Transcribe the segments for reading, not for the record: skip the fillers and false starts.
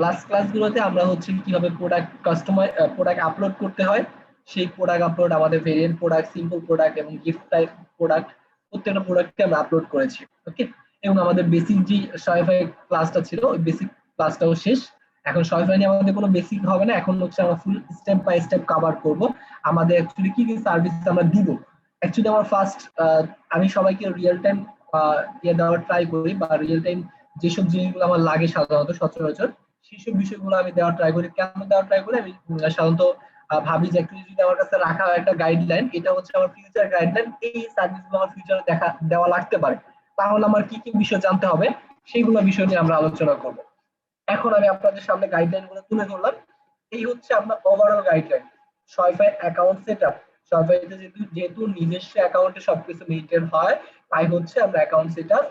Last ক্লাসগুলোতে আমরা হচ্ছে কিভাবে প্রোডাক্ট আপলোড করতে হয়, সেই প্রোডাক্ট আপলোড, আমাদের ভেরিয়েন্ট প্রোডাক্ট, সিম্পল প্রোডাক্ট এবং গিফট টাইপ প্রোডাক্ট, প্রত্যেকটা প্রোডাক্টকে আমরা আপলোড করেছি। ওকে, এবং আমাদের বেসিক যে শপিফাই ক্লাসটা ছিল ওই বেসিক ক্লাসটাও শেষ। এখন শপিফাই নিয়ে আমাদের কোনো বেসিক হবে না, এখন হচ্ছে আমরা full step by step cover করব আমাদের অ্যাকচুয়ালি কি কি সার্ভিস আমরা দিব। অ্যাকচুয়ালি আমার ফার্স্ট, আমি সবাইকে রিয়েল টাইম ইয়ে দেওয়ার ট্রাই করি, বা রিয়েল টাইম যেসব জিনিসগুলো আমার লাগে সাধারণত সচরাচর সেসব বিষয়গুলো আমি দেওয়ার ট্রাই করি। কেন দেওয়ার ট্রাই করি? আমি সাধারণত ভাবি যে একটু যদি আমার কাছে রাখা একটা গাইডলাইন, এটা হচ্ছে আমার ফিউচার গাইডলাইন, এই সার্ভিসগুলো আমার ফিউচারে দেওয়া লাগতে পারে, তাহলে আমার কি কি বিষয় জানতে হবে সেইগুলো বিষয় নিয়ে আমরা আলোচনা করব। এখন আমি আপনাদের সামনে গাইডলাইন গুলো তুলে ধরলাম। এই হচ্ছে আপনার overall guideline. Shopify account setup, শপিফাইতে যেহেতু নিজস্ব অ্যাকাউন্টে সবকিছু মেইনটেইন হয়, তাই হচ্ছে আমরা account setup,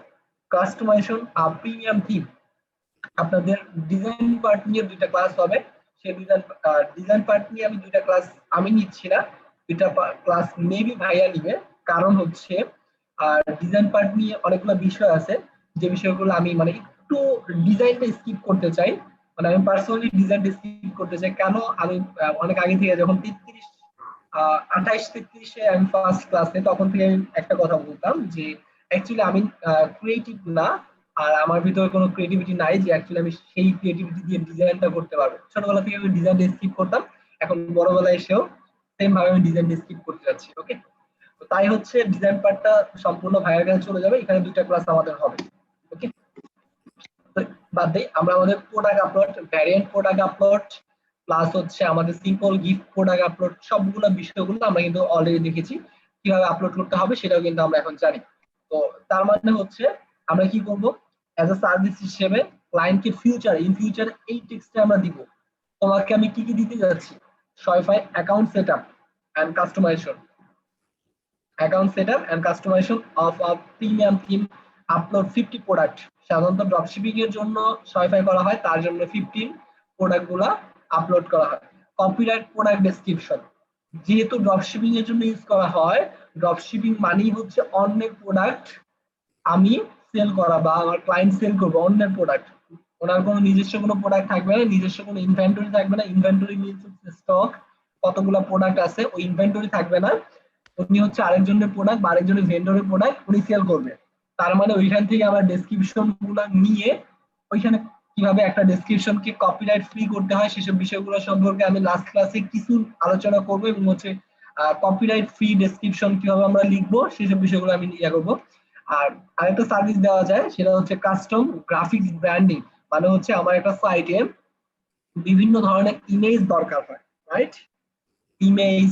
customisation, premium theme, আপনাদের ডিজাইন পার্ট নিয়ে দুইটা ক্লাস হবে। সেই ডিজাইন পার্ট নিয়ে আমি দুইটা ক্লাস আমি নিচ্ছি না, দুইটা ক্লাস মেবি ভাইয়া নিবে। কারণ হচ্ছে ডিজাইন পার্ট নিয়ে অনেকগুলো বিষয় আছে, যে বিষয়গুলো আমি মানে একটু ডিজাইনটা স্কিপ করতে চাই। মানে আমি পার্সোনালি ডিজাইনটা স্কিপ করতে চাই। কেন? আমি অনেক আগে থেকে যখন 28-33-এ আমি ফার্স্ট ক্লাসে, তখন থেকে আমি একটা কথা বলতাম যে অ্যাকচুয়ালি আমি ক্রিয়েটিভ না, আর আমার ভিতরে কোনো ক্রিয়েটিভিটি নাই যে অ্যাকচুয়ালি আমি সেই ক্রিয়েটিভিটি দিয়ে ডিজাইনটা করতে পারবো। ছোটবেলা থেকে আমি ডিজাইনটা স্কিপ করতাম, এখন বড়বেলায় এসেও সেম ভাবে আমি ডিজাইনটা স্কিপ করতে যাচ্ছি। ওকে, তো তাই হচ্ছে ডিজাইন পার্টটা সম্পূর্ণ ভাইয়ের কাছে চলে যাবে, এখানে দুইটা ক্লাস আমাদের হবে। ওকে, তো বাদ দেই, আমরা আমাদের product upload, variant product upload, plus হচ্ছে আমাদের সিম্পল গিফট প্রোডাক্ট আপলোড, সবগুলো বিষয়গুলো আমরা কিন্তু অলরেডি দেখেছি। কিভাবে আপলোড করতে হবে সেটাও কিন্তু আমরা এখন জানি। তো তার মানে হচ্ছে আমরা কি করব, অ্যাজ এ সার্ভিস হিসেবে ক্লায়েন্টকে ইন ফিউচার এই টেক্সটে আমরা দিব। তোমাকে আমি কি কি দিতে যাচ্ছি? Shopify account setup and customization, account setup and customization of a premium theme, upload 50 product. সাধারণত ড্রপশিপিং এর জন্য শপিফাই করা হয়, তার জন্য 15 প্রোডাক্ট গুলা আপলোড করা হয়। কপিরাইট প্রোডাক্ট ডেসক্রিপশন, যেহেতু ড্রপশিপিং এর জন্য ইউজ করা হয়, ড্রপশিপিং মানেই হচ্ছে অন্যের প্রোডাক্ট আমি সেল করা, বা আমার ক্লায়েন্ট সেল করবে অন্যের প্রোডাক্ট। ওনার কোনো নিজস্ব কোনো প্রোডাক্ট থাকবে না, নিজস্ব কোনো ইনভেন্টরি থাকবে না। ইনভেন্টরি মিনস স্টক, কতগুলো প্রোডাক্ট আছে ওই ইনভেন্টরি থাকবে না। উনি হচ্ছে আরেকজনের প্রোডাক্ট বা আরেকজনের ভেন্ডরের প্রোডাক্ট উনি সেল করবে। তার মানে ওইখান থেকে আমার ডেসক্রিপশন গুলো নিয়ে ওইখানে কিভাবে একটা ডেসক্রিপশনকে কপিরাইট ফ্রি করতে হয় সেসব বিষয়গুলো সম্পর্কে আমি লাস্ট ক্লাসে কিছু আলোচনা করবো, এবং হচ্ছে কপিরাইট ফ্রি ডেসক্রিপশন কিভাবে আমরা লিখবো সেসব বিষয়গুলো আমি ইয়ে করবো। আর আরেকটা সার্ভিস দেওয়া যায়, সেটা হচ্ছে কাস্টম গ্রাফিক্স ব্র্যান্ডিং। মানে হচ্ছে আমার একটা সাইটে বিভিন্ন ধরনের ইমেজ দরকার হয়, রাইট? ইমেজ,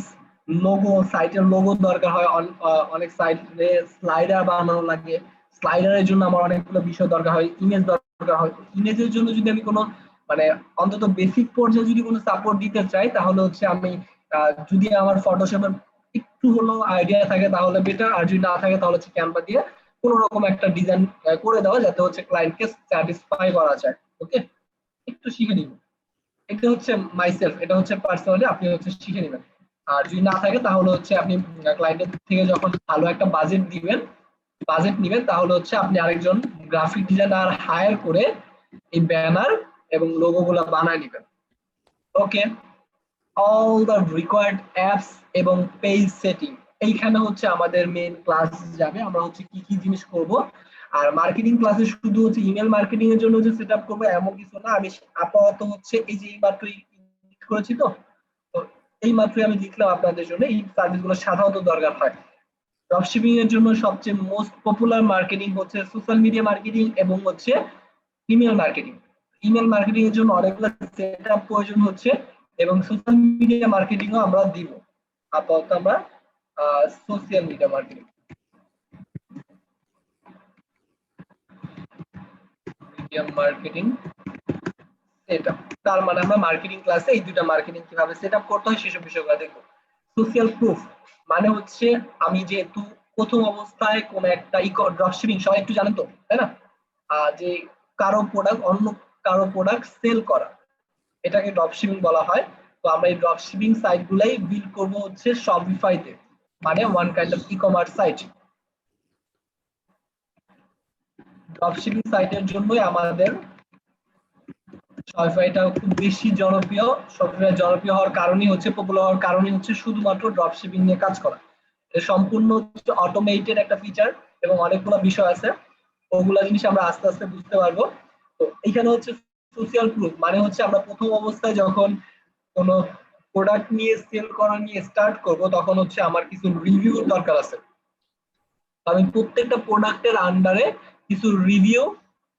লোগো, সাইটের লোগো দরকার হয়, অনেক সাইটে স্লাইডার বানানো লাগে, স্লাইডারের জন্য আমার অনেকগুলো বিষয় দরকার হয়, ইমেজ দরকার হয়। ইমেজের জন্য যদি আমি কোনো মানে অন্তত বেসিক পর্যায়ে যদি কোনো সাপোর্ট দিতে চাই, তাহলে হচ্ছে আমি যদি আমার ফটোশপের একটু হলো আইডিয়া থাকে তাহলে বেটার, আর যদি না থাকে তাহলে হচ্ছে ক্যানভা দিয়ে কোনো রকম একটা ডিজাইন করে দেওয়া, যাতে হচ্ছে ক্লায়েন্টকে স্যাটিসফাই করা যায়। ওকে, একটু শিখে নিব। এটা হচ্ছে মাইসেলফ, এটা হচ্ছে পার্সোনালি আপনি হচ্ছে শিখে নেবেন। আর যদি না থাকে তাহলে হচ্ছে আপনি ক্লায়েন্টের থেকে যখন ভালো একটা বাজেট নিবেন, তাহলে হচ্ছে আপনি আরেকজন গ্রাফিক ডিজাইনার হায়ার করে এই ব্যানার এবং লোগো গুলা বানায় নেবেন। ওকে, অল দ্য রিকোয়ার্ড অ্যাপস এবং পেজ সেটিং, এইখানে হচ্ছে আমাদের মেইন ক্লাস যাবে। আমরা হচ্ছে কি কি জিনিস করব। আর মার্কেটিং ক্লাসে শুধু হচ্ছে ইমেল মার্কেটিং এর জন্য যে সেটআপ করব এমন কিছু না। আমি আপাতত হচ্ছে এই যে মাত্রই করেছি, তো তো এই মাত্রই আমি লিখলাম আপনাদের জন্য এই সার্ভিসগুলো সাধারণত দরকার হয়। ড্রপশিপিং এর জন্য সবচেয়ে মোস্ট পপুলার মার্কেটিং হচ্ছে সোশ্যাল মিডিয়া মার্কেটিং এবং হচ্ছে ইমেল মার্কেটিং। ইমেল মার্কেটিং এর জন্য অনেকগুলো সেটআপ প্রয়োজন হচ্ছে, এবং সোশ্যাল মিডিয়া মার্কেটিংও আমরা দিব। আপাতত আমরা সোশ্যাল মিডিয়া মার্কেটিং, সেটআপ, তার মানে আমরা মার্কেটিং ক্লাসে এই দুটো মার্কেটিং কিভাবে সেটআপ করতে হয় সেসব বিষয়গুলো দেখবো। সোশ্যাল প্রুফ মানে হচ্ছে আমি যেহেতু প্রথম অবস্থায় কোন একটা ড্রপশিপিং সবাই একটু জানেন তো, তাই না? যে অন্য কারো প্রোডাক্ট সেল করা, এটাকে ড্রপশিপিং বলা হয়। তো আমরা এই ড্রপশিপিং সাইট গুলাই বিল্ড করবো হচ্ছে শপিফাইতে, মানে one kind of e commerce site. Dropshipping সাইটের জন্যই আমাদের শপিফাইটা খুব বেশি জনপ্রিয়। শপিফাই জনপ্রিয় হওয়ার কারণই হচ্ছে, পপুলার হওয়ার কারণই হচ্ছে শুধুমাত্র ড্রপ শিপিং নিয়ে কাজ করা। এটা সম্পূর্ণ হচ্ছে অটোমেটেড একটা ফিচার এবং অনেকগুলো বিষয় আছে, ওগুলা জিনিস আমরা আস্তে আস্তে বুঝতে পারবো। তো এখানে হচ্ছে সোশিয়াল প্রুফ, মানে হচ্ছে আমরা প্রথম অবস্থায় যখন কোনো প্রোডাক্ট নিয়ে সেল করা নিয়ে স্টার্ট করব, তখন হচ্ছে আমার কিছু রিভিউর দরকার আছে। আমি প্রত্যেকটা প্রোডাক্টের আন্ডারে কিছু রিভিউ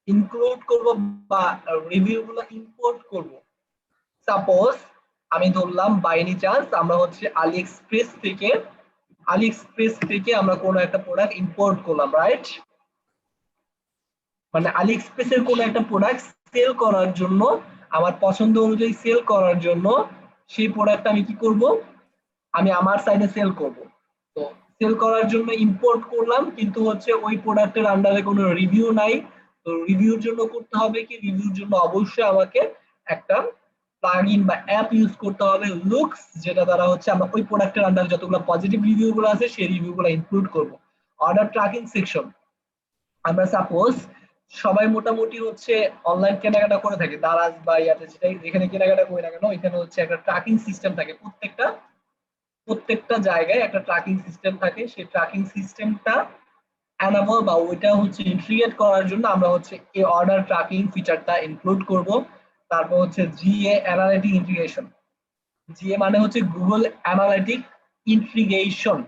ইনক্লুড করব বা রিভিউ গুলো ইম্পোর্ট করব। সাপোজ আমি ধরলাম বাই এনি চান্স আমরা হচ্ছে আলি এক্সপ্রেস থেকে আমরা কোনো একটা প্রোডাক্ট ইম্পোর্ট করলাম, রাইট? মানে আলি এক্সপ্রেসের কোনো একটা প্রোডাক্ট সেল করার জন্য, আমার পছন্দ অনুযায়ী সেল করার জন্য সেই প্রোডাক্টটা আমি কি করব, আমি আমার সাইডে সেল করব। তো সেল করার জন্য ইম্পোর্ট করলাম, কিন্তু হচ্ছে ওই প্রোডাক্টের আন্ডারে কোনো রিভিউ নাই। তো রিভিউর জন্য করতে হবে কি, রিভিউর জন্য অবশ্যই আমাকে একটা প্লাগইন বা অ্যাপ ইউজ করতে হবে, লুক্স, যেটা দ্বারা হচ্ছে আমরা ওই প্রোডাক্টের আন্ডারে যতগুলো পজিটিভ রিভিউ গুলো আছে সেই রিভিউ গুলো ইনক্লুড করব। অর্ডার ট্র্যাকিং সেকশন, আমরা সাপোজ সবাই মোটামুটি হচ্ছে অনলাইন কেনাকাটা করে থাকি, দারাজ বা ইয়াতে যেটাই যেখানে কেনাকাটা করি না কেন, এখানে হচ্ছে একটা ট্র্যাকিং সিস্টেম থাকে, প্রত্যেকটা প্রত্যেকটা জায়গায় একটা ট্র্যাকিং সিস্টেম থাকে। সেই ট্র্যাকিং সিস্টেমটা অ্যানাবল বা ওইটা হচ্ছে ইন্টিগ্রেট করার জন্য আমরা হচ্ছে এই অর্ডার ট্র্যাকিং ফিচারটা ইনক্লুড করব। তারপর হচ্ছে জিএ অ্যানালিটিক ইন্টিগ্রেশন, জিএ মানে হচ্ছে গুগল অ্যানালিটিক ইন্টিগ্রেশন।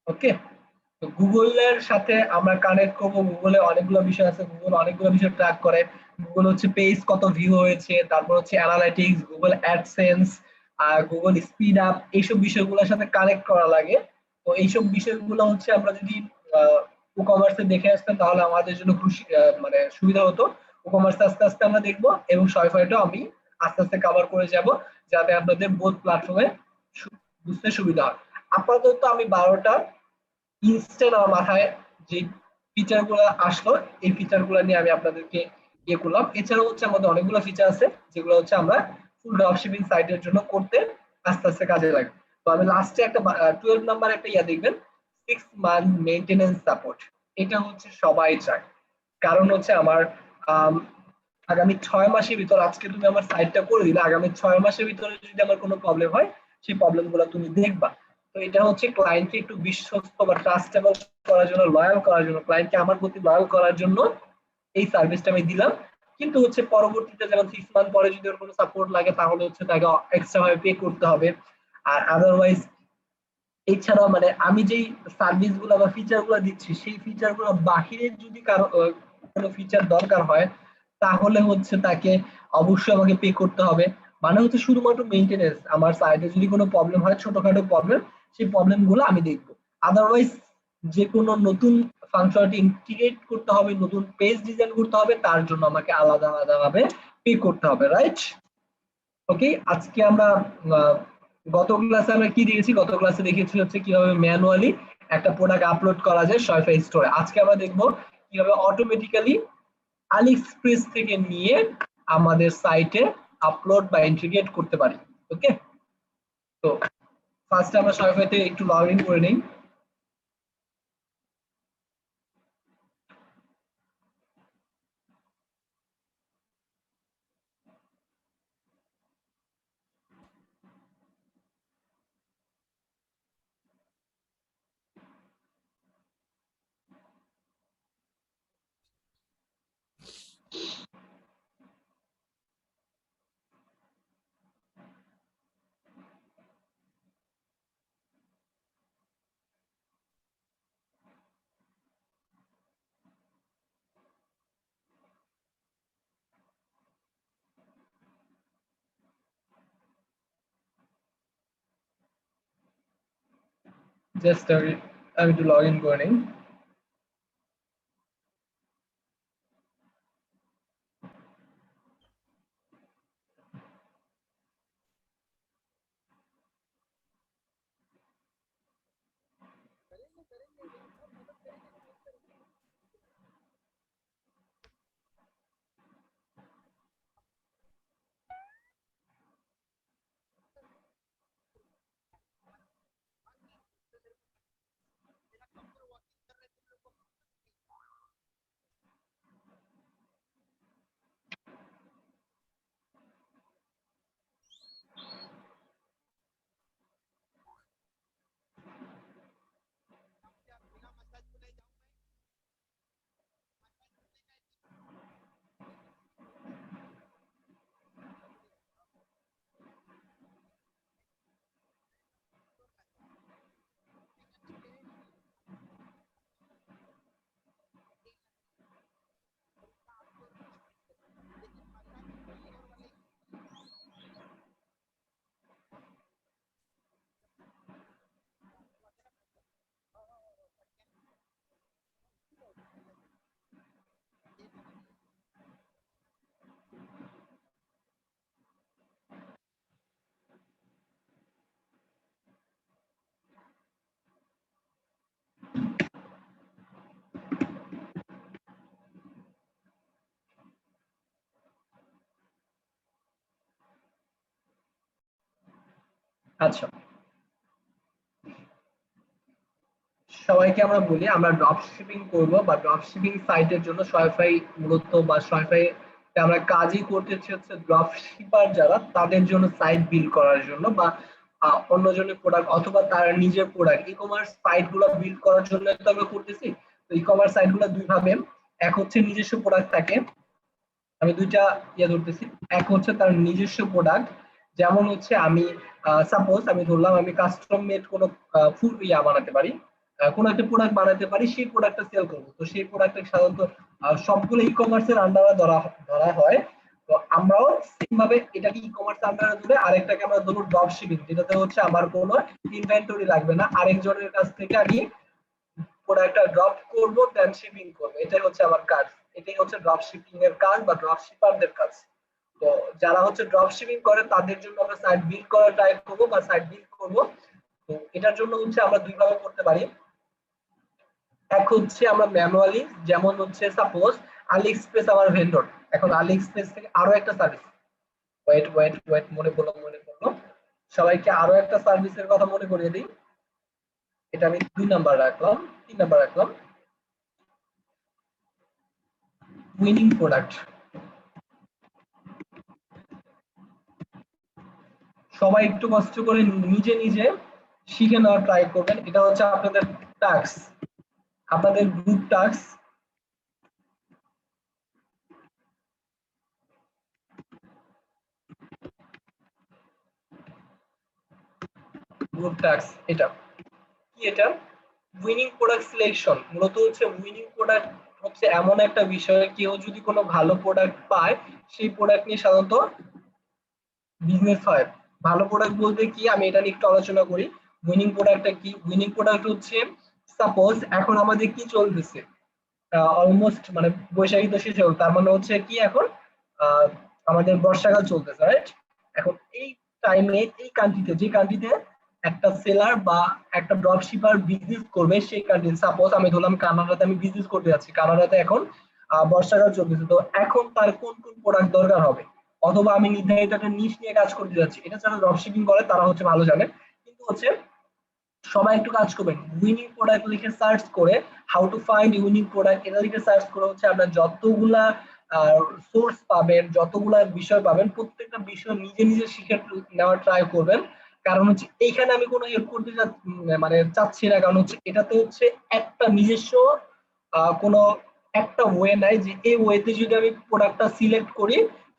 ওকে, তো গুগলের সাথে আমরা কানেক্ট করব। গুগলে অনেকগুলো বিষয় আছে, গুগল অনেকগুলো বিষয় ট্র্যাক করে। গুগল হচ্ছে পেজ কত ভিউ হয়েছে, তারপর হচ্ছে অ্যানালাইটিক্স, গুগল অ্যাডসেন্স, আর গুগল স্পিড আপ, এইসব বিষয়গুলোর সাথে কানেক্ট করা লাগে। তো এইসব বিষয়গুলো হচ্ছে আমরা যদি ই কমার্সে দেখে আসতাম তাহলে আমাদের জন্য খুশি, মানে সুবিধা হতো। ই কমার্সে আস্তে আস্তে আমরা দেখবো এবং শপিফাইটাও আমি আস্তে আস্তে কভার করে যাব, যাতে আপনাদের বোথ প্ল্যাটফর্মে বুঝতে সুবিধা হয়। আপাতত আমি 12টা ইনস্ট্যান্ট আমার মাথায় যে ফিচার গুলো আসলো, এই ফিচার গুলো নিয়ে আমি আপনাদেরকে ইয়ে করলাম। এছাড়াও হচ্ছে আমাদের অনেকগুলো ফিচার আছে যেগুলো হচ্ছে আমরা ফুল ড্রপশিপিং সাইটের জন্য করতে আস্তে আস্তে কাজে লাগবে। তো আমি লাস্টে একটা 12 নাম্বার একটা ইয়া দেখবেন, 6 মান্থ মেইনটেনেন্স সাপোর্ট। এটা হচ্ছে সবাই চায়, কারণ হচ্ছে আমার আম, আগামী 6 মাসের ভিতর, আজকে তুমি আমার সাইটটা করে দিলে, আগামী 6 মাসের ভিতরে যদি আমার কোনো প্রবলেম হয় সেই প্রবলেম গুলো তুমি দেখবা। তো এটা হচ্ছে ক্লায়েন্টকে একটু বিশ্বস্ত বা ট্রাস্টেবল করার জন্য, লয়াল করার জন্য, ক্লায়েন্টকে আমার প্রতি লয়াল করার জন্য এই সার্ভিসটা আমি দিলাম। কিন্তু হচ্ছে পরবর্তীতে যেমন 6 মান্থ পরে যদি ওর কোনো সাপোর্ট লাগে তাহলে হচ্ছে তাকে এক্সট্রা ভাবে পে করতে হবে। আর আদারওয়াইজ এছাড়াও মানে আমি যেই সার্ভিস গুলো বা ফিচার গুলো দিচ্ছি সেই ফিচার গুলো বাহিরের যদি কারো কোনো ফিচার দরকার হয় তাহলে হচ্ছে তাকে অবশ্যই আমাকে পে করতে হবে। মানে হচ্ছে শুধুমাত্র মেইনটেনেন্স, আমার সাইটে যদি কোনো প্রবলেম হয়, ছোটখাটো প্রবলেম, সেই প্রবলেম গুলো আমি দেখবো। আদারওয়াইজ যে কোনো নতুন ফাংশনালিটি ইন্টিগ্রেট করতে হবে, নতুন পেজ ডিজাইন করতে হবে, তার জন্য আমাকে আলাদা আলাদা ভাবে পে করতে হবে, রাইট? ওকে, আজকে আমরা আহ, গত ক্লাসে আমরা কি দেখেছি, গত ক্লাসে দেখেছি হচ্ছে কিভাবে ম্যানুয়ালি একটা প্রোডাক্ট আপলোড করা যায় শপিফাই স্টোরে। আজকে আমরা দেখবো কিভাবে অটোমেটিক্যালি আলি এক্সপ্রেস থেকে নিয়ে আমাদের সাইটে আপলোড বা ইন্টিগ্রেট করতে পারি। ওকে, তো ফার্স্টে আমরা শপিফাইতে একটু লগ ইন করে নিই। জাস্ট আমি একটু লগ ইন করে নিই। আচ্ছা, সবাইকে আমরা বলি আমরা ড্রপ শিপিং করবো বা ড্রপ শিপিং সাইটের জন্য শপিফাই মূলত বা শপিফাই আমরা কাজই করতেছি হচ্ছে ড্রপ শিপার যারা তাদের জন্য সাইট বিল্ড করার জন্য বা অন্যজনের প্রোডাক্ট অথবা তার নিজের প্রোডাক্ট ই কমার্স সাইট গুলো বিল্ড করার জন্য তো আমরা করতেছি। তো ই কমার্স সাইট গুলো দুই ভাবে, এক হচ্ছে নিজস্ব প্রোডাক্ট থাকে, আমি দুইটা ইয়ে ধরতেছি। এক হচ্ছে তার নিজস্ব প্রোডাক্ট, যেমন হচ্ছে আমি সাপোজ আমি ধরলাম আমি কাস্টম মেড কোনো ফুড বানাতে পারি, কোনো একটা প্রোডাক্ট বানাতে পারি, সেই প্রোডাক্টটা সেল করবো। তো সেই প্রোডাক্টটা সাধারণত সবগুলো ই কমার্সের আন্ডারে ধরা ধরা হয়। তো আমরাও সেম ভাবে এটাকে ই কমার্স আন্ডারে ধরে আরেকটাকে আমরা ধরবো ড্রপ শিপিং, যেটাতে হচ্ছে আমার কোনো ইনভেন্টরি লাগবে না, আরেকজনের কাছ থেকে আমি প্রোডাক্টটা ড্রপ করব দেন শিপিং করব, এটাই হচ্ছে আমার কাজ। এটাই হচ্ছে ড্রপ শিপিং এর কাজ বা ড্রপ শিপারদের কাজ। তো যারা হচ্ছে ড্রপ শিপিং করে তাদের জন্য আমরা সাইট বিল্ড করার ট্রাই করব বা সাইট বিল্ড করব। তো এটার জন্য হচ্ছে আমরা দুই ভাবে করতে পারি। এক হচ্ছে আমরা ম্যানুয়ালি, যেমন হচ্ছে সাপোজ আলি এক্সপ্রেস আমার ভেন্ডর, এখন আলি এক্সপ্রেস থেকে আরো একটা সার্ভিস, ওয়েট ওয়েট ওয়েট মনে পড়লো সবাইকে আরো একটা সার্ভিসের কথা মনে করিয়ে দিই। এটা আমি 2 নাম্বার রাখলাম, 3 নাম্বার রাখলাম, উইনিং প্রোডাক্ট। সবাই একটু কষ্ট করে নিজে নিজে শিখে নেওয়ার ট্রাই করবেন, এটা হচ্ছে আপনাদের টাস্ক, আপনাদের গ্রুপ টাস্ক। গ্রুপ টাস্ক এটা কি, এটা উইনিং প্রোডাক্ট সিলেকশন। মূলত হচ্ছে উইনিং প্রোডাক্ট হচ্ছে এমন একটা বিষয়, কেউ যদি কোনো ভালো প্রোডাক্ট পায় সেই প্রোডাক্ট নিয়ে সাধারণত বিজনেস হয়। ভালো প্রোডাক্ট বলতে কি, আমি এটা নিয়ে একটু আলোচনা করি। উইনিং প্রোডাক্টটা কি, উইনিং প্রোডাক্ট হচ্ছে সাপোজ এখন আমাদের কি চলতেছে, অলমোস্ট মানে বৈশাখী তো শেষ হলো, তার মানে হচ্ছে কি এখন আহ, আমাদের বর্ষাকাল চলতেছে, রাইট? এখন এই টাইমে এই কান্ট্রিতে, যে কান্ট্রিতে একটা সেলার বা একটা ড্রপ শিপার বিজনেস করবে, সেই কান্ট্রি সাপোজ আমি ধরলাম কানাডাতে আমি বিজনেস করতে যাচ্ছি, কানাডাতে এখন বর্ষাকাল চলতেছে, তো এখন তার কোন কোন প্রোডাক্ট দরকার হবে, অথবা আমি নির্ধারিত একটা নিশ নিয়ে কাজ করতে যাচ্ছি, এটা যারা ড্রপ শিপিং করে তারা হচ্ছে ভালো জানে। কিন্তু হচ্ছে সবাই একটু কাজ করবেন, উইনিং প্রোডাক্ট লিখে সার্চ করে, how to find unique product এটা লিখে সার্চ করে হচ্ছে আপনার যতগুলা সোর্স পাবেন, যতগুলা বিষয় পাবেন, প্রত্যেকটা বিষয় নিজে নিজে শিখে নেওয়ার ট্রাই করবেন। কারণ হচ্ছে এইখানে আমি কোনো হেল্প করতে মানে চাচ্ছি না, কারণ হচ্ছে এটাতে হচ্ছে একটা নিজস্ব কোনো একটা ওয়ে নাই যে এই ওয়েতে যদি আমি প্রোডাক্টটা সিলেক্ট করি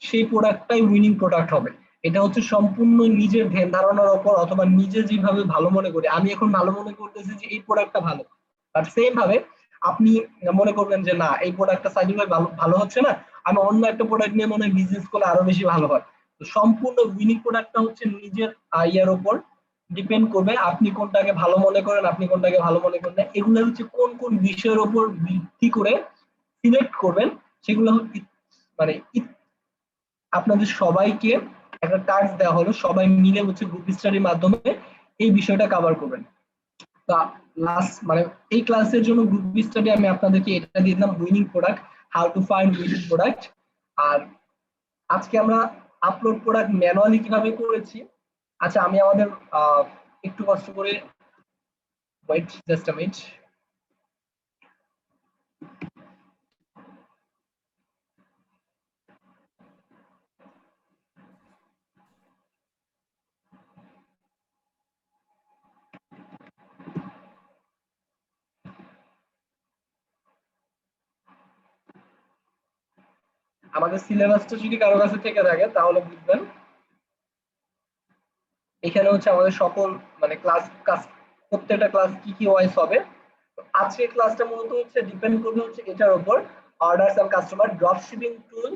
সেই প্রোডাক্টটাই উইনিং প্রোডাক্ট হবে। এটা হচ্ছে সম্পূর্ণ নিজের ধ্যান ধারণার উপর, অথবা নিজে যেভাবে ভালো মনে করি, আমি এখন ভালো মনে করতেছি যে এই প্রোডাক্টটা ভালো, আর সেম ভাবে আপনি মনে করবেন যে না এই প্রোডাক্টটা সাইডুল ভাই ভালো ভালো হচ্ছে না, আমি অন্য একটা প্রোডাক্ট নিয়ে মনে হয় বিজনেস করলে আরো বেশি ভালো হয়। তো সম্পূর্ণ উইনিং প্রোডাক্টটা হচ্ছে নিজের ইয়ার উপর ডিপেন্ড করবে, আপনি কোনটাকে ভালো মনে করেন, আপনি কোনটাকে ভালো মনে করেন না, এগুলো হচ্ছে কোন কোন বিষয়ের উপর ভিত্তি করে সিলেক্ট করবেন, সেগুলো মানে আপনাদের সবাইকে একটা টাস্ক দেওয়া হলো, সবাই মিলে হচ্ছে গ্রুপ স্টাডির মাধ্যমে এই বিষয়টা কভার করবেন। তা লাস্ট মানে এই ক্লাসের জন্য গ্রুপ স্টাডি আমি আপনাদেরকে এটা দিয়ে দিলাম, winning product, how to find winning product. আর আজকে আমরা আপলোড প্রোডাক্ট ম্যানুয়ালি কিভাবে করেছি। আচ্ছা আমি আমাদের একটু কষ্ট করে ওয়েট জাস্ট আ মিনিট। আমাদের সিলেবাসটা যদি কারো কাছে থেকে থাকে তাহলে বুঝবেন এখানে হচ্ছে আমাদের সকল মানে ক্লাস ক্লাস প্রত্যেকটা ক্লাস কি কি ওয়াইজ হবে। আজকের ক্লাসটা মূলত হচ্ছে ডিপেন্ড করবে হচ্ছে এটার উপর, orders and customer, drop shipping tool,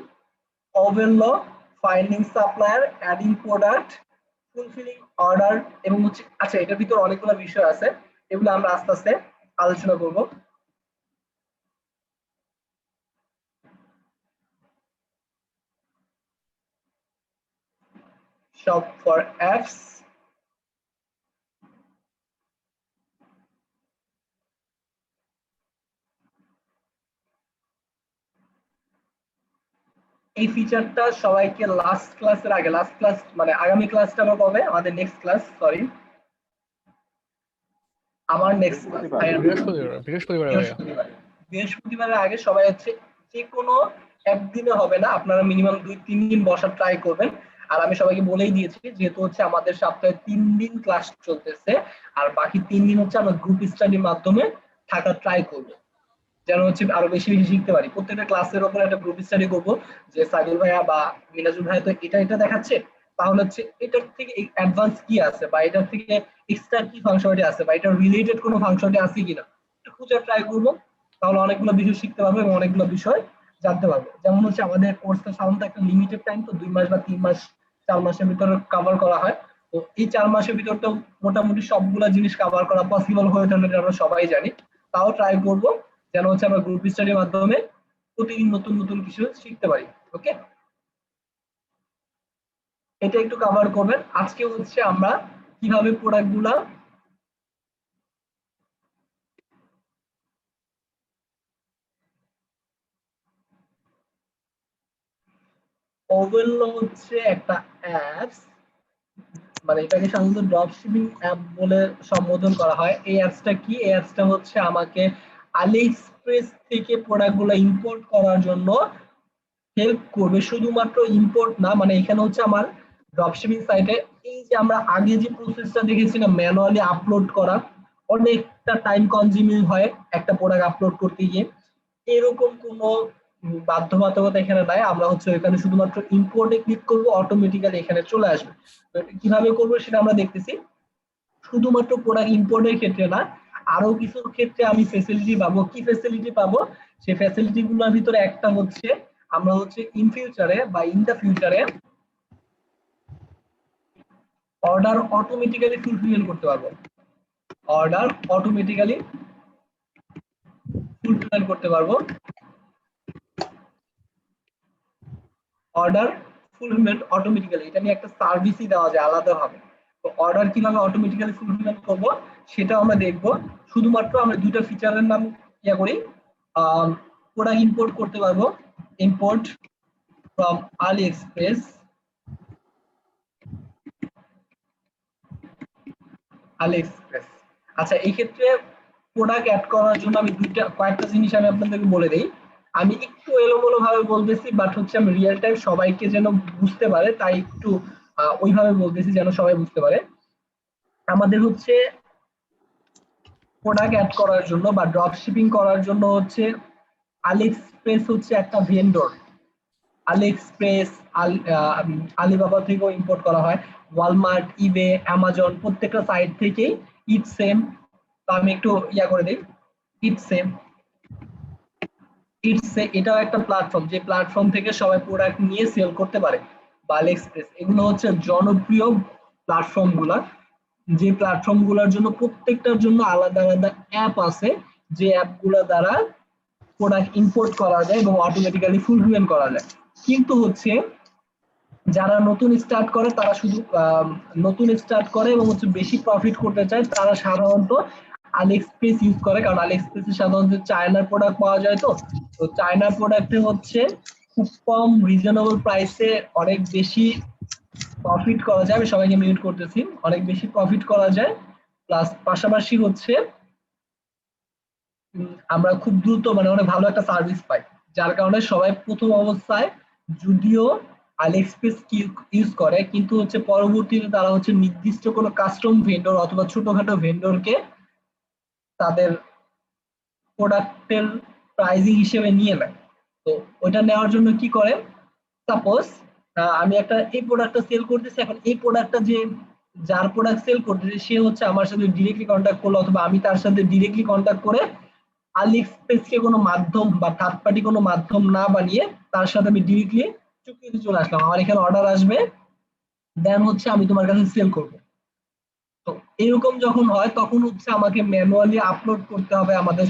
Oberlo, finding supplier, adding product, fulfilling order, এবং হচ্ছে আচ্ছা এটার ভিতর অনেকগুলো বিষয় আছে, এগুলো আমরা আস্তে আস্তে আলোচনা করব। শপ ফর অ্যাপস, এই ফিচারটা সবাইকে লাস্ট ক্লাসের আগে, লাস্ট ক্লাস মানে আগামী ক্লাসটা আবার কবে, আমাদের নেক্সট ক্লাস, সরি আমার নেক্সট ক্লাস বৃহস্পতিবার। বৃহস্পতিবার ভাইয়া। বৃহস্পতিবারের আগে সবাই হচ্ছে যে কোনো একদিনে হবে না, আপনারা মিনিমাম 2-3 দিন বসার ট্রাই করবেন। আর আমি সবাইকে বলেই দিয়েছি যেহেতু হচ্ছে আমাদের সপ্তাহে 3 দিন ক্লাস চলতেছে, আর বাকি 3 দিন হচ্ছে আমরা গ্রুপ স্টাডির মাধ্যমে থাকার ট্রাই করবো, যেন হচ্ছে আরো বেশি বেশি শিখতে পারি। প্রত্যেকটা ক্লাসের উপর একটা গ্রুপ স্টাডি করবো, যে সাইদুল ভাইয়া বা মিনাজুল ভাইয়া তো এটা এটা দেখাচ্ছে, তাহলে হচ্ছে এটার থেকে অ্যাডভান্স কি আছে, বা এটার থেকে এক্সট্রা কি ফাংশনালিটি আছে, বা এটার রিলেটেড কোনো ফাংশনালিটি আছে কিনা একটু খুঁজে ট্রাই করবো। তাহলে অনেকগুলো বিষয় শিখতে পারবো এবং অনেকগুলো বিষয় জানতে পারবো। যেমন হচ্ছে আমাদের কোর্সটা সাধারণত একটা লিমিটেড টাইম, তো 2 মাস বা 3 মাস 4 মাসের ভিতরে কভার করা হয়। তো এই 4 মাসের ভিতর তো মোটামুটি সবগুলা জিনিস কভার করা পসিবল হয়ে ওঠে না, এটা আমরা সবাই জানি। তাও ট্রাই করবো যেন হচ্ছে আমরা গ্রুপ স্টাডির মাধ্যমে প্রতিদিন নতুন নতুন কিছু শিখতে পারি। ওকে, এটা একটু কভার করবেন। আজকে হচ্ছে আমরা কিভাবে প্রোডাক্ট গুলা ওভেনলো হচ্ছে একটা অ্যাপস, মানে এটাকে সাধারণত ড্রপ শিপিং অ্যাপ বলে সম্বোধন করা হয়। এই অ্যাপসটা কি, এই অ্যাপসটা হচ্ছে আমাকে আলি এক্সপ্রেস থেকে প্রোডাক্ট গুলো ইম্পোর্ট করার জন্য হেল্প করবে। শুধুমাত্র ইম্পোর্ট না, মানে এখানে হচ্ছে আমার ড্রপশিপিং সাইটে এই যে আমরা আগে যে প্রসেসটা দেখেছিলাম ম্যানুয়ালি আপলোড করা, অনেকটা টাইম কনজিউমিং হয় একটা প্রোডাক্ট আপলোড করতে গিয়ে, এরকম কোনো বাধ্যবাধকতা এখানে নাই। আমরা হচ্ছে এখানে শুধুমাত্র ইম্পোর্টে ক্লিক করব, অটোমেটিক্যালি এখানে চলে আসবে। তো এটা কিভাবে করবো সেটা আমরা দেখতেছি। শুধুমাত্র প্রোডাক্ট ইম্পোর্টের ক্ষেত্রে না, আরো কিছু ক্ষেত্রে আমি ফ্যাসিলিটি পাবো। কি ফ্যাসিলিটি পাবো, সেই ফ্যাসিলিটি গুলোর ভিতরে একটা হচ্ছে আমরা হচ্ছে ইন ফিউচারে বা ইন দা ফিউচারে অর্ডার অটোমেটিক্যালি ফুলফিল করতে পারবো। অর্ডার অটোমেটিক্যালি ফুলফিল করতে পারবো। অর্ডার ফুলফিলমেন্ট অটোমেটিক্যালি, এটা নিয়ে একটা সার্ভিসই দেওয়া যায় আলাদাভাবে। তো অর্ডার কিভাবে অটোমেটিক্যালি ফুলফিলমেন্ট করব সেটা আমরা দেখব। শুধুমাত্র আমরা দুটো ফিচারের নাম ইয়া করি, প্রোডাক্ট ইম্পোর্ট করতে পারবো, import from Ali express, Ali express. আচ্ছা, এই ক্ষেত্রে প্রোডাক্ট অ্যাড করার জন্য আমি কয়েকটা জিনিস আমি আপনাদেরকে বলে দেই। আমি একটু এলোমেলো ভাবে বলতেছি, বাট হচ্ছে আমি রিয়েল টাইম সবাইকে যেন বুঝতে পারে তাই একটু ওইভাবে বলতেছি যেন সবাই বুঝতে পারে। আমাদের হচ্ছে প্রোডাক্ট অ্যাড করার জন্য বা ড্রপ শিপিং করার জন্য হচ্ছে আলি এক্সপ্রেস হচ্ছে একটা ভেন্ডর। আলি এক্সপ্রেস আলিবাবা থেকেও ইম্পোর্ট করা হয়, ওয়ালমার্ট, ইবে, অ্যামাজন প্রত্যেকটা সাইট থেকেই ইট সেম। তো আমি একটু ইয়া করে দিই, ইট সেম, এটাও একটা প্ল্যাটফর্ম, যে প্ল্যাটফর্ম থেকে সবাই প্রোডাক্ট নিয়ে সেল করতে পারে। বা আলি এক্সপ্রেস, এগুলো হচ্ছে জনপ্রিয় প্ল্যাটফর্ম গুলা, যে প্ল্যাটফর্ম গুলোর জন্য প্রত্যেকটার জন্য আলাদা আলাদা অ্যাপ আছে, যে অ্যাপগুলো দ্বারা প্রোডাক্ট ইম্পোর্ট করা যায় এবং অটোমেটিক্যালি ফুলফিলমেন্ট করা যায়। কিন্তু হচ্ছে যারা নতুন স্টার্ট করে তারা শুধু নতুন স্টার্ট করে এবং হচ্ছে বেশি প্রফিট করতে চায়, তারা সাধারণত আলি এক্সপ্রেস ইউজ করে। কারণ আলি এক্সপ্রেসে সাধারণত চায়নার প্রোডাক্ট পাওয়া যায়, তো তো চায়নার প্রোডাক্টে হচ্ছে খুব কম রিজনেবল প্রাইসে অনেক বেশি প্রফিট করা যায়। আমি সবাইকে মিউট করতেছি, অনেক বেশি প্রফিট করা যায়। প্লাস পাশাপাশি হচ্ছে আমরা খুব দ্রুত মানে অনেক ভালো একটা সার্ভিস পাই, যার কারণে সবাই প্রথম অবস্থায় যদিও আলি এক্সপ্রেস ইউজ করে, কিন্তু হচ্ছে পরবর্তীতে তারা হচ্ছে নির্দিষ্ট কোনো কাস্টম ভেন্ডর অথবা ছোটখাটো ভেন্ডরকে তাদের প্রোডাক্টের প্রাইজিং হিসেবে নিয়ে নেয়। তো ওইটা নেওয়ার জন্য কি করে, সাপোজ আমি একটা এই প্রোডাক্টটা সেল করতেছি, এখন এই প্রোডাক্টটা যে যার প্রোডাক্ট সেল করতেছে সে হচ্ছে আমার সাথে ডিরেক্টলি কন্ট্যাক্ট করলো, অথবা আমি তার সাথে ডিরেক্টলি কন্ট্যাক্ট করে আলি এক্সপ্রেসকে কোনো মাধ্যম বা থার্ড পার্টি কোনো মাধ্যম না বানিয়ে তার সাথে আমি ডিরেক্টলি চুক্তিতে চলে আসলাম। আমার এখানে অর্ডার আসবে, দেন হচ্ছে আমি তোমার কাছে সেল করব। তো এরকম যখন হয় তখন হচ্ছে আমাকে ম্যানুয়ালি আপলোড করতে হবে আমাদের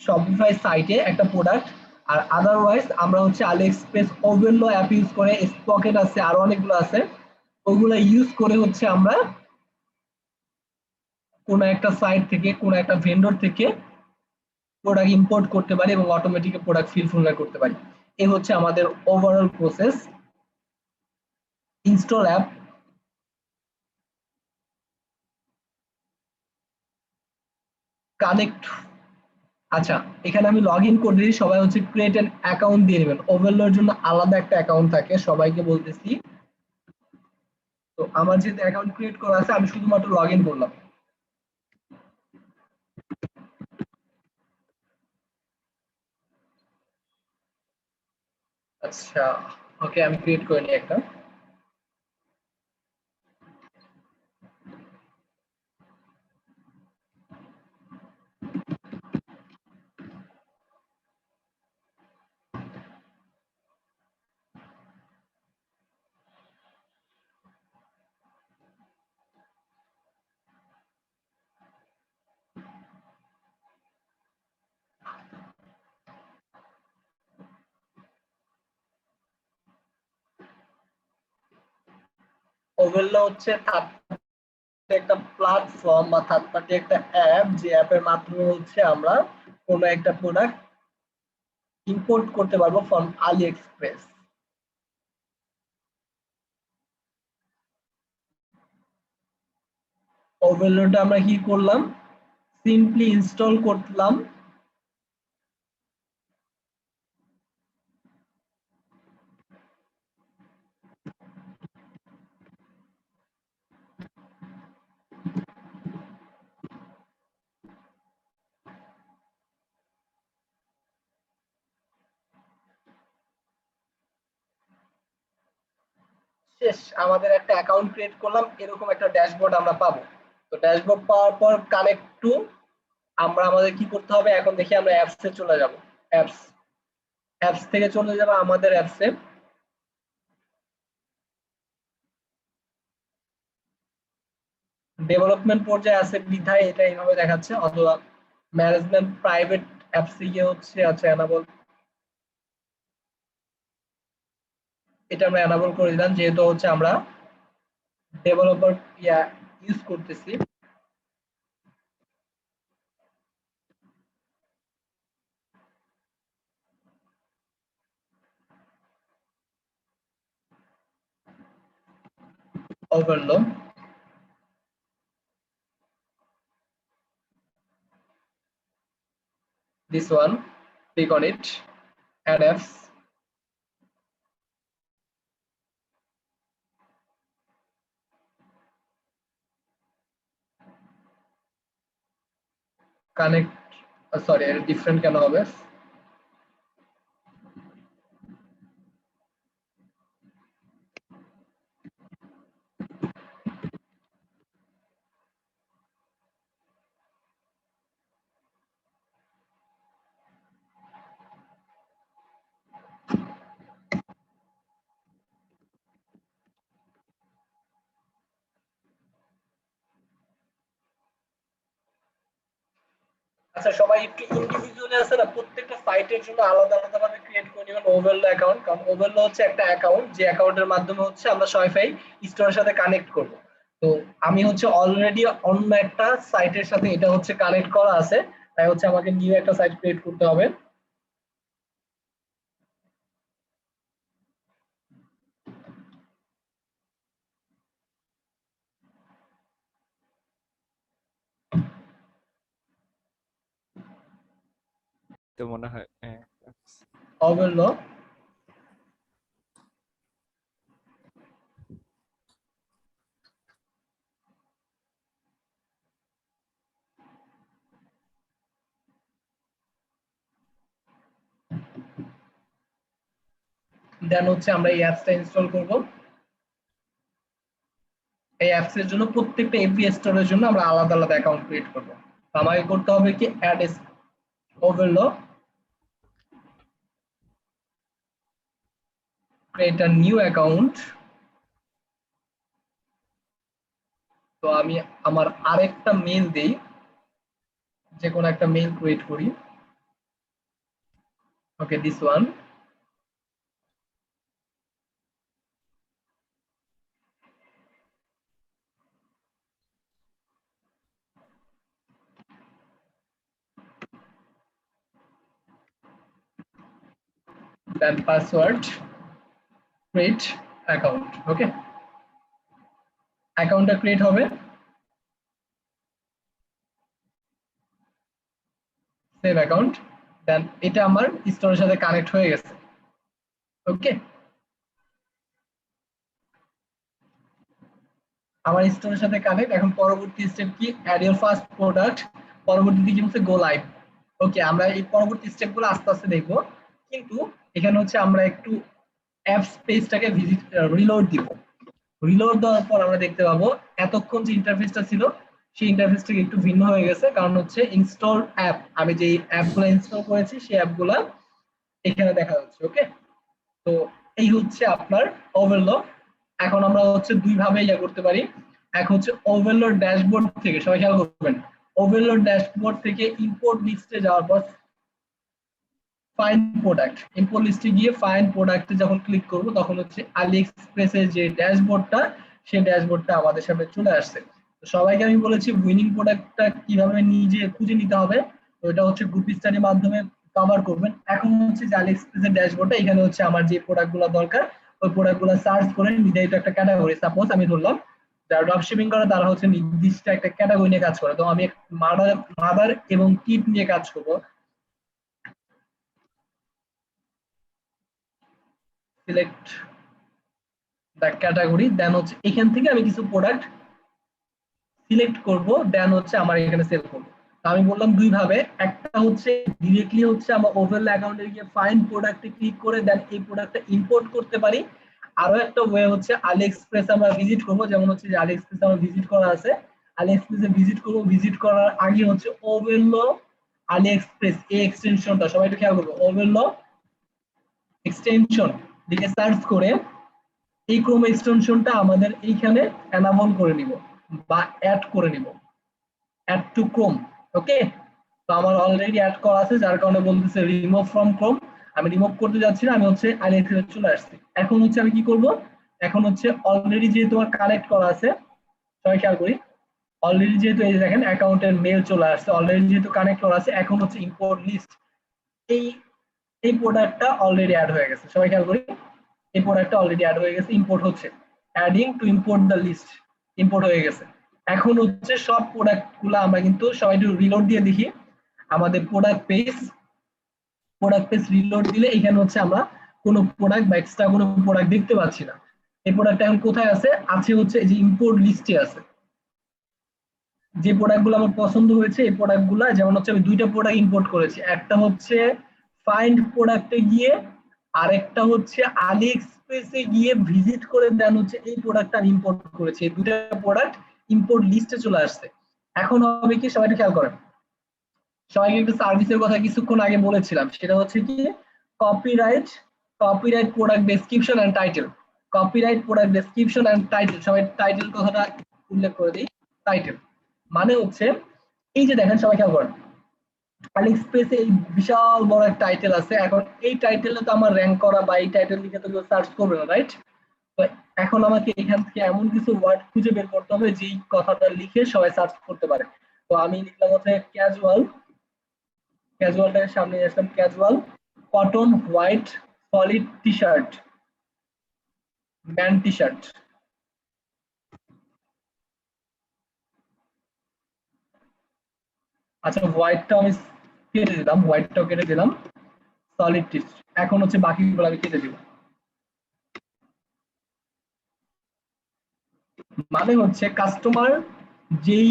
শপিফাই সাইটে একটা প্রোডাক্ট। আর আদারওয়াইজ আমরা হচ্ছে আলি এক্সপ্রেস ওভেনলো অ্যাপ ইউজ করে, স্পকেট আছে, আরো অনেকগুলো আছে, ওগুলো ইউজ করে হচ্ছে আমরা কোনো একটা সাইট থেকে কোনো একটা ভেন্ডর থেকে প্রোডাক্ট ইম্পোর্ট করতে পারি এবং অটোমেটিক প্রোডাক্ট ফিলফিল করতে পারি। এই হচ্ছে আমাদের overall process. Install app, connect. আচ্ছা, এখানে আমি লগ ইন করে দিই। সবাই হচ্ছে ক্রিয়েট অ্যান অ্যাকাউন্ট দিয়ে নেবেন। ওভারলোর জন্য আলাদা একটা অ্যাকাউন্ট থাকে, সবাইকে বলতেছি। তো আমার যেহেতু অ্যাকাউন্ট ক্রিয়েট করা আছে, আমি শুধুমাত্র লগ ইন করলাম। আচ্ছা, ওকে, আমি ক্রিয়েট করে নিই একটা। ওভেনলো হচ্ছে থার্ড একটা প্ল্যাটফর্ম বা থার্ড পার্টি একটা অ্যাপ, যে অ্যাপের মাধ্যমে হচ্ছে আমরা কোনো একটা প্রোডাক্ট ইম্পোর্ট করতে পারবো ফ্রম আলি এক্সপ্রেস। ওভেনলোটা আমরা কি করলাম, সিম্পলি ইনস্টল করলাম। শেষ, আমাদের একটা অ্যাকাউন্ট ক্রিয়েট করলাম, এরকম একটা ড্যাশবোর্ড আমরা পাবো। তো ড্যাশবোর্ড পাওয়ার পর কানেক্ট টু, আমরা আমাদের কি করতে হবে এখন দেখি। আমরা অ্যাপসে চলে যাব। অ্যাপস, অ্যাপস থেকে চলে যাব আমাদের অ্যাপসে। ডেভেলপমেন্ট পর্যায়ে আছে বিধায় এটা এইভাবে দেখাচ্ছে, অথবা ম্যানেজমেন্ট প্রাইভেট অ্যাপসে গিয়ে হচ্ছে আচ্ছা এনাবল, এটা আমরা এনাবল করে দিলাম যেহেতু হচ্ছে আমরা ডেভেলপার ইউজ করতেছি। ওভারলো, this one, click on it, add apps, connect, sorry, different কেন হবে। আচ্ছা, সবাই একটু ইন্ডিভিজুয়ালি আছে না, প্রত্যেকটা সাইটের জন্য আলাদা আলাদা ভাবে ক্রিয়েট করে নেবেন ওভারলো অ্যাকাউন্ট। কারণ ওভারলো হচ্ছে একটা অ্যাকাউন্ট, যে অ্যাকাউন্টের মাধ্যমে হচ্ছে আমরা শপিফাই স্টোরের সাথে কানেক্ট করব। তো আমি হচ্ছে অলরেডি অন্য একটা সাইটের সাথে এটা হচ্ছে কানেক্ট করা আছে, তাই হচ্ছে আমাকে নিউ একটা সাইট ক্রিয়েট করতে হবে। তো মনে হয় ওভারলো, দেন হচ্ছে আমরা এই অ্যাপসটা ইনস্টল করব। এই অ্যাপস এর জন্য প্রত্যেকটা এপি স্টোরের জন্য আমরা আলাদা আলাদা অ্যাকাউন্ট ক্রিয়েট করব। তো আমাকে করতে হবে কি, add Oberlo, create a new account. তো আমি আমার আরেকটা মেইল দেই, যে কোনো একটা মেইল ক্রিয়েট করি। Okay, this one. Then password, create account. Okay, অ্যাকাউন্টটা ক্রিয়েট হবে, সেভ অ্যাকাউন্ট। দেন এটা আমার স্টোরের সাথে কানেক্ট হয়ে গেছে। ওকে, আমার স্টোরের সাথে কানেক্ট। এখন পরবর্তী স্টেপ কি? Add your first product. পরবর্তীতে কি হচ্ছে? গো লাইভ। ওকে, আমরা এই পরবর্তী স্টেপগুলো আস্তে আস্তে দেখব, কিন্তু এখানে হচ্ছে আমরা একটু অ্যাপস পেজটাকে ভিজিট রিলোড দিব। রিলোড দেওয়ার পর আমরা দেখতে পাবো এতক্ষণ যে ইন্টারফেসটা ছিল সেই ইন্টারফেস থেকে একটু ভিন্ন হয়ে গেছে, কারণ হচ্ছে ইনস্টল অ্যাপ, আমি যে অ্যাপগুলো ইনস্টল করেছি সেই অ্যাপগুলো এখানে দেখা যাচ্ছে। ওকে, তো এই হচ্ছে আপনার ওভারলক। এখন আমরা হচ্ছে দুই ভাবে ইয়া করতে পারি। এক হচ্ছে ওভারলোড ড্যাশবোর্ড থেকে, সবাই খেয়াল করবেন, ওভারলোড ড্যাশবোর্ড থেকে ইম্পোর্ট লিস্টে যাওয়ার পর ফাইন্ড প্রোডাক্ট, ইম্পোর্ট লিস্টে গিয়ে ফাইন্ড প্রোডাক্টে যখন ক্লিক করব তখন হচ্ছে আলি এক্সপ্রেসের যে ড্যাশবোর্ডটা সেই ড্যাশবোর্ডটা আমাদের সামনে চলে আসছে। তো সবাইকে আমি বলেছি উইনিং প্রোডাক্টটা কিভাবে নিজে খুঁজে নিতে হবে, তো এটা হচ্ছে গ্রুপ স্টাডির মাধ্যমে কভার করবেন। এখন হচ্ছে যে আলি এক্সপ্রেসের ড্যাশবোর্ডটা, এখানে হচ্ছে আমার যে প্রোডাক্টগুলো দরকার ওই প্রোডাক্টগুলো সার্চ করে নির্ধারিত একটা ক্যাটাগরি, সাপোজ আমি ধরলাম যারা ড্রপ শিপিং করে তারা হচ্ছে নির্দিষ্ট একটা ক্যাটাগরি নিয়ে কাজ করে, তো আমি মাদার এবং কিট নিয়ে কাজ করবো। সিলেক্ট দ্য ক্যাটাগরি, দেন হচ্ছে এখান থেকে আমি কিছু প্রোডাক্ট সিলেক্ট করব, দেন হচ্ছে আমার এখানে সেল করব। আমি বললাম দুই ভাবে, একটা হচ্ছে ডিরেক্টলি হচ্ছে আমার ওভারলে অ্যাকাউন্টে গিয়ে ফাইন্ড প্রোডাক্টে ক্লিক করে দেন এই প্রোডাক্টটা ইম্পোর্ট করতে পারি। আরো একটা ওয়ে হচ্ছে আলি এক্সপ্রেস আমরা ভিজিট করব, যেমন হচ্ছে যে আলি এক্সপ্রেস আমার ভিজিট করা আছে, আলি এক্সপ্রেসে ভিজিট করব, ভিজিট করার আগে হচ্ছে ওভারলো আলি এক্সপ্রেস এই এক্সটেনশনটা সবাই একটু খেয়াল করবো, ওভারলো এক্সটেনশন লিখে সার্চ করে এই ক্রোম এক্সটেনশনটা আমাদের এইখানে এনাবল করে নিব বা অ্যাড করে নিব, অ্যাড টু ক্রোম। ওকে, তো আমার অলরেডি অ্যাড করা আছে যার কারণে বলতেছে রিমুভ ফ্রম ক্রোম, আমি রিমুভ করতে যাচ্ছি না, আমি হচ্ছে আইএলটিএস এ চলে আসছি। এখন হচ্ছে আমি কি করব, এখন হচ্ছে অলরেডি যেহেতু আমার কালেক্ট করা আছে, সবাই খেয়াল করি, অলরেডি যেহেতু এই যে দেখেন অ্যাকাউন্টের মেল চলে আসছে, অলরেডি যেহেতু কানেক্ট করা আছে, এখন হচ্ছে ইম্পোর্ট লিস্ট, এই এই প্রোডাক্টটা অলরেডি অ্যাড হয়ে গেছে, সবাই খেয়াল করি, এই প্রোডাক্টটা অলরেডি অ্যাড হয়ে গেছে, ইম্পোর্ট হচ্ছে, adding to import the list, import হয়ে গেছে। এখন হচ্ছে সব প্রোডাক্টগুলো আমরা কিন্তু সবাই একটু রিলোড দিয়ে দেখি, আমাদের প্রোডাক্ট পেজ রিলোড দিলে এখানে হচ্ছে আমরা কোনো প্রোডাক্ট বা এক্সট্রা কোনো প্রোডাক্ট দেখতে পাচ্ছি না। এই প্রোডাক্ট এখন কোথায় আছে? আছে হচ্ছে এই যে ইম্পোর্ট লিস্টে আছে। যে প্রোডাক্টগুলো আমার পছন্দ হয়েছে এই প্রোডাক্টগুলো, যেমন হচ্ছে আমি দুইটা প্রোডাক্ট ইম্পোর্ট করেছি, একটা হচ্ছে ফাইন্ড প্রোডাক্টে গিয়ে আর একটা হচ্ছে আলি এক্সপ্রেসে গিয়ে ভিজিট করে দেন হচ্ছে এই প্রোডাক্টটা আমি ইম্পোর্ট করেছি, এই দুইটা প্রোডাক্ট ইম্পোর্ট লিস্টে চলে আসছে। এখন হবে কি, সবাই খেয়াল করেন, সবাইকে একটা সার্ভিসের কথা কিছুক্ষণ আগে বলেছিলাম, সেটা হচ্ছে কি copyright, copyright product description and title, copyright product description and title, সবাই টাইটেল কথাটা উল্লেখ করে দিই। টাইটেল মানে হচ্ছে এই যে দেখেন, সবাই খেয়াল করেন, আলিএক্সপ্রেসে এই বিশাল বড় একটা টাইটেল আছে, এখন এই টাইটেলে তো আমার র্যাঙ্ক করা বা এই টাইটেল লিখে তো কেউ সার্চ করবে না, রাইট? তো এখন আমাকে এখান থেকে এমন কিছু ওয়ার্ড খুঁজে বের করতে হবে যেই কথাটা লিখে সবাই সার্চ করতে পারে। তো আমি লিখলাম হচ্ছে ক্যাজুয়াল, ক্যাজুয়ালটাকে সামনে নিয়ে আসলাম, casual cotton white solid T shirt, man T shirt. আচ্ছা, হোয়াইটটা আমি কেটে দিলাম, হোয়াইটটাও কেটে দিলাম, সলিড টি, এখন হচ্ছে বাকিগুলো আমি কেটে দিব। মানে হচ্ছে কাস্টমার যেই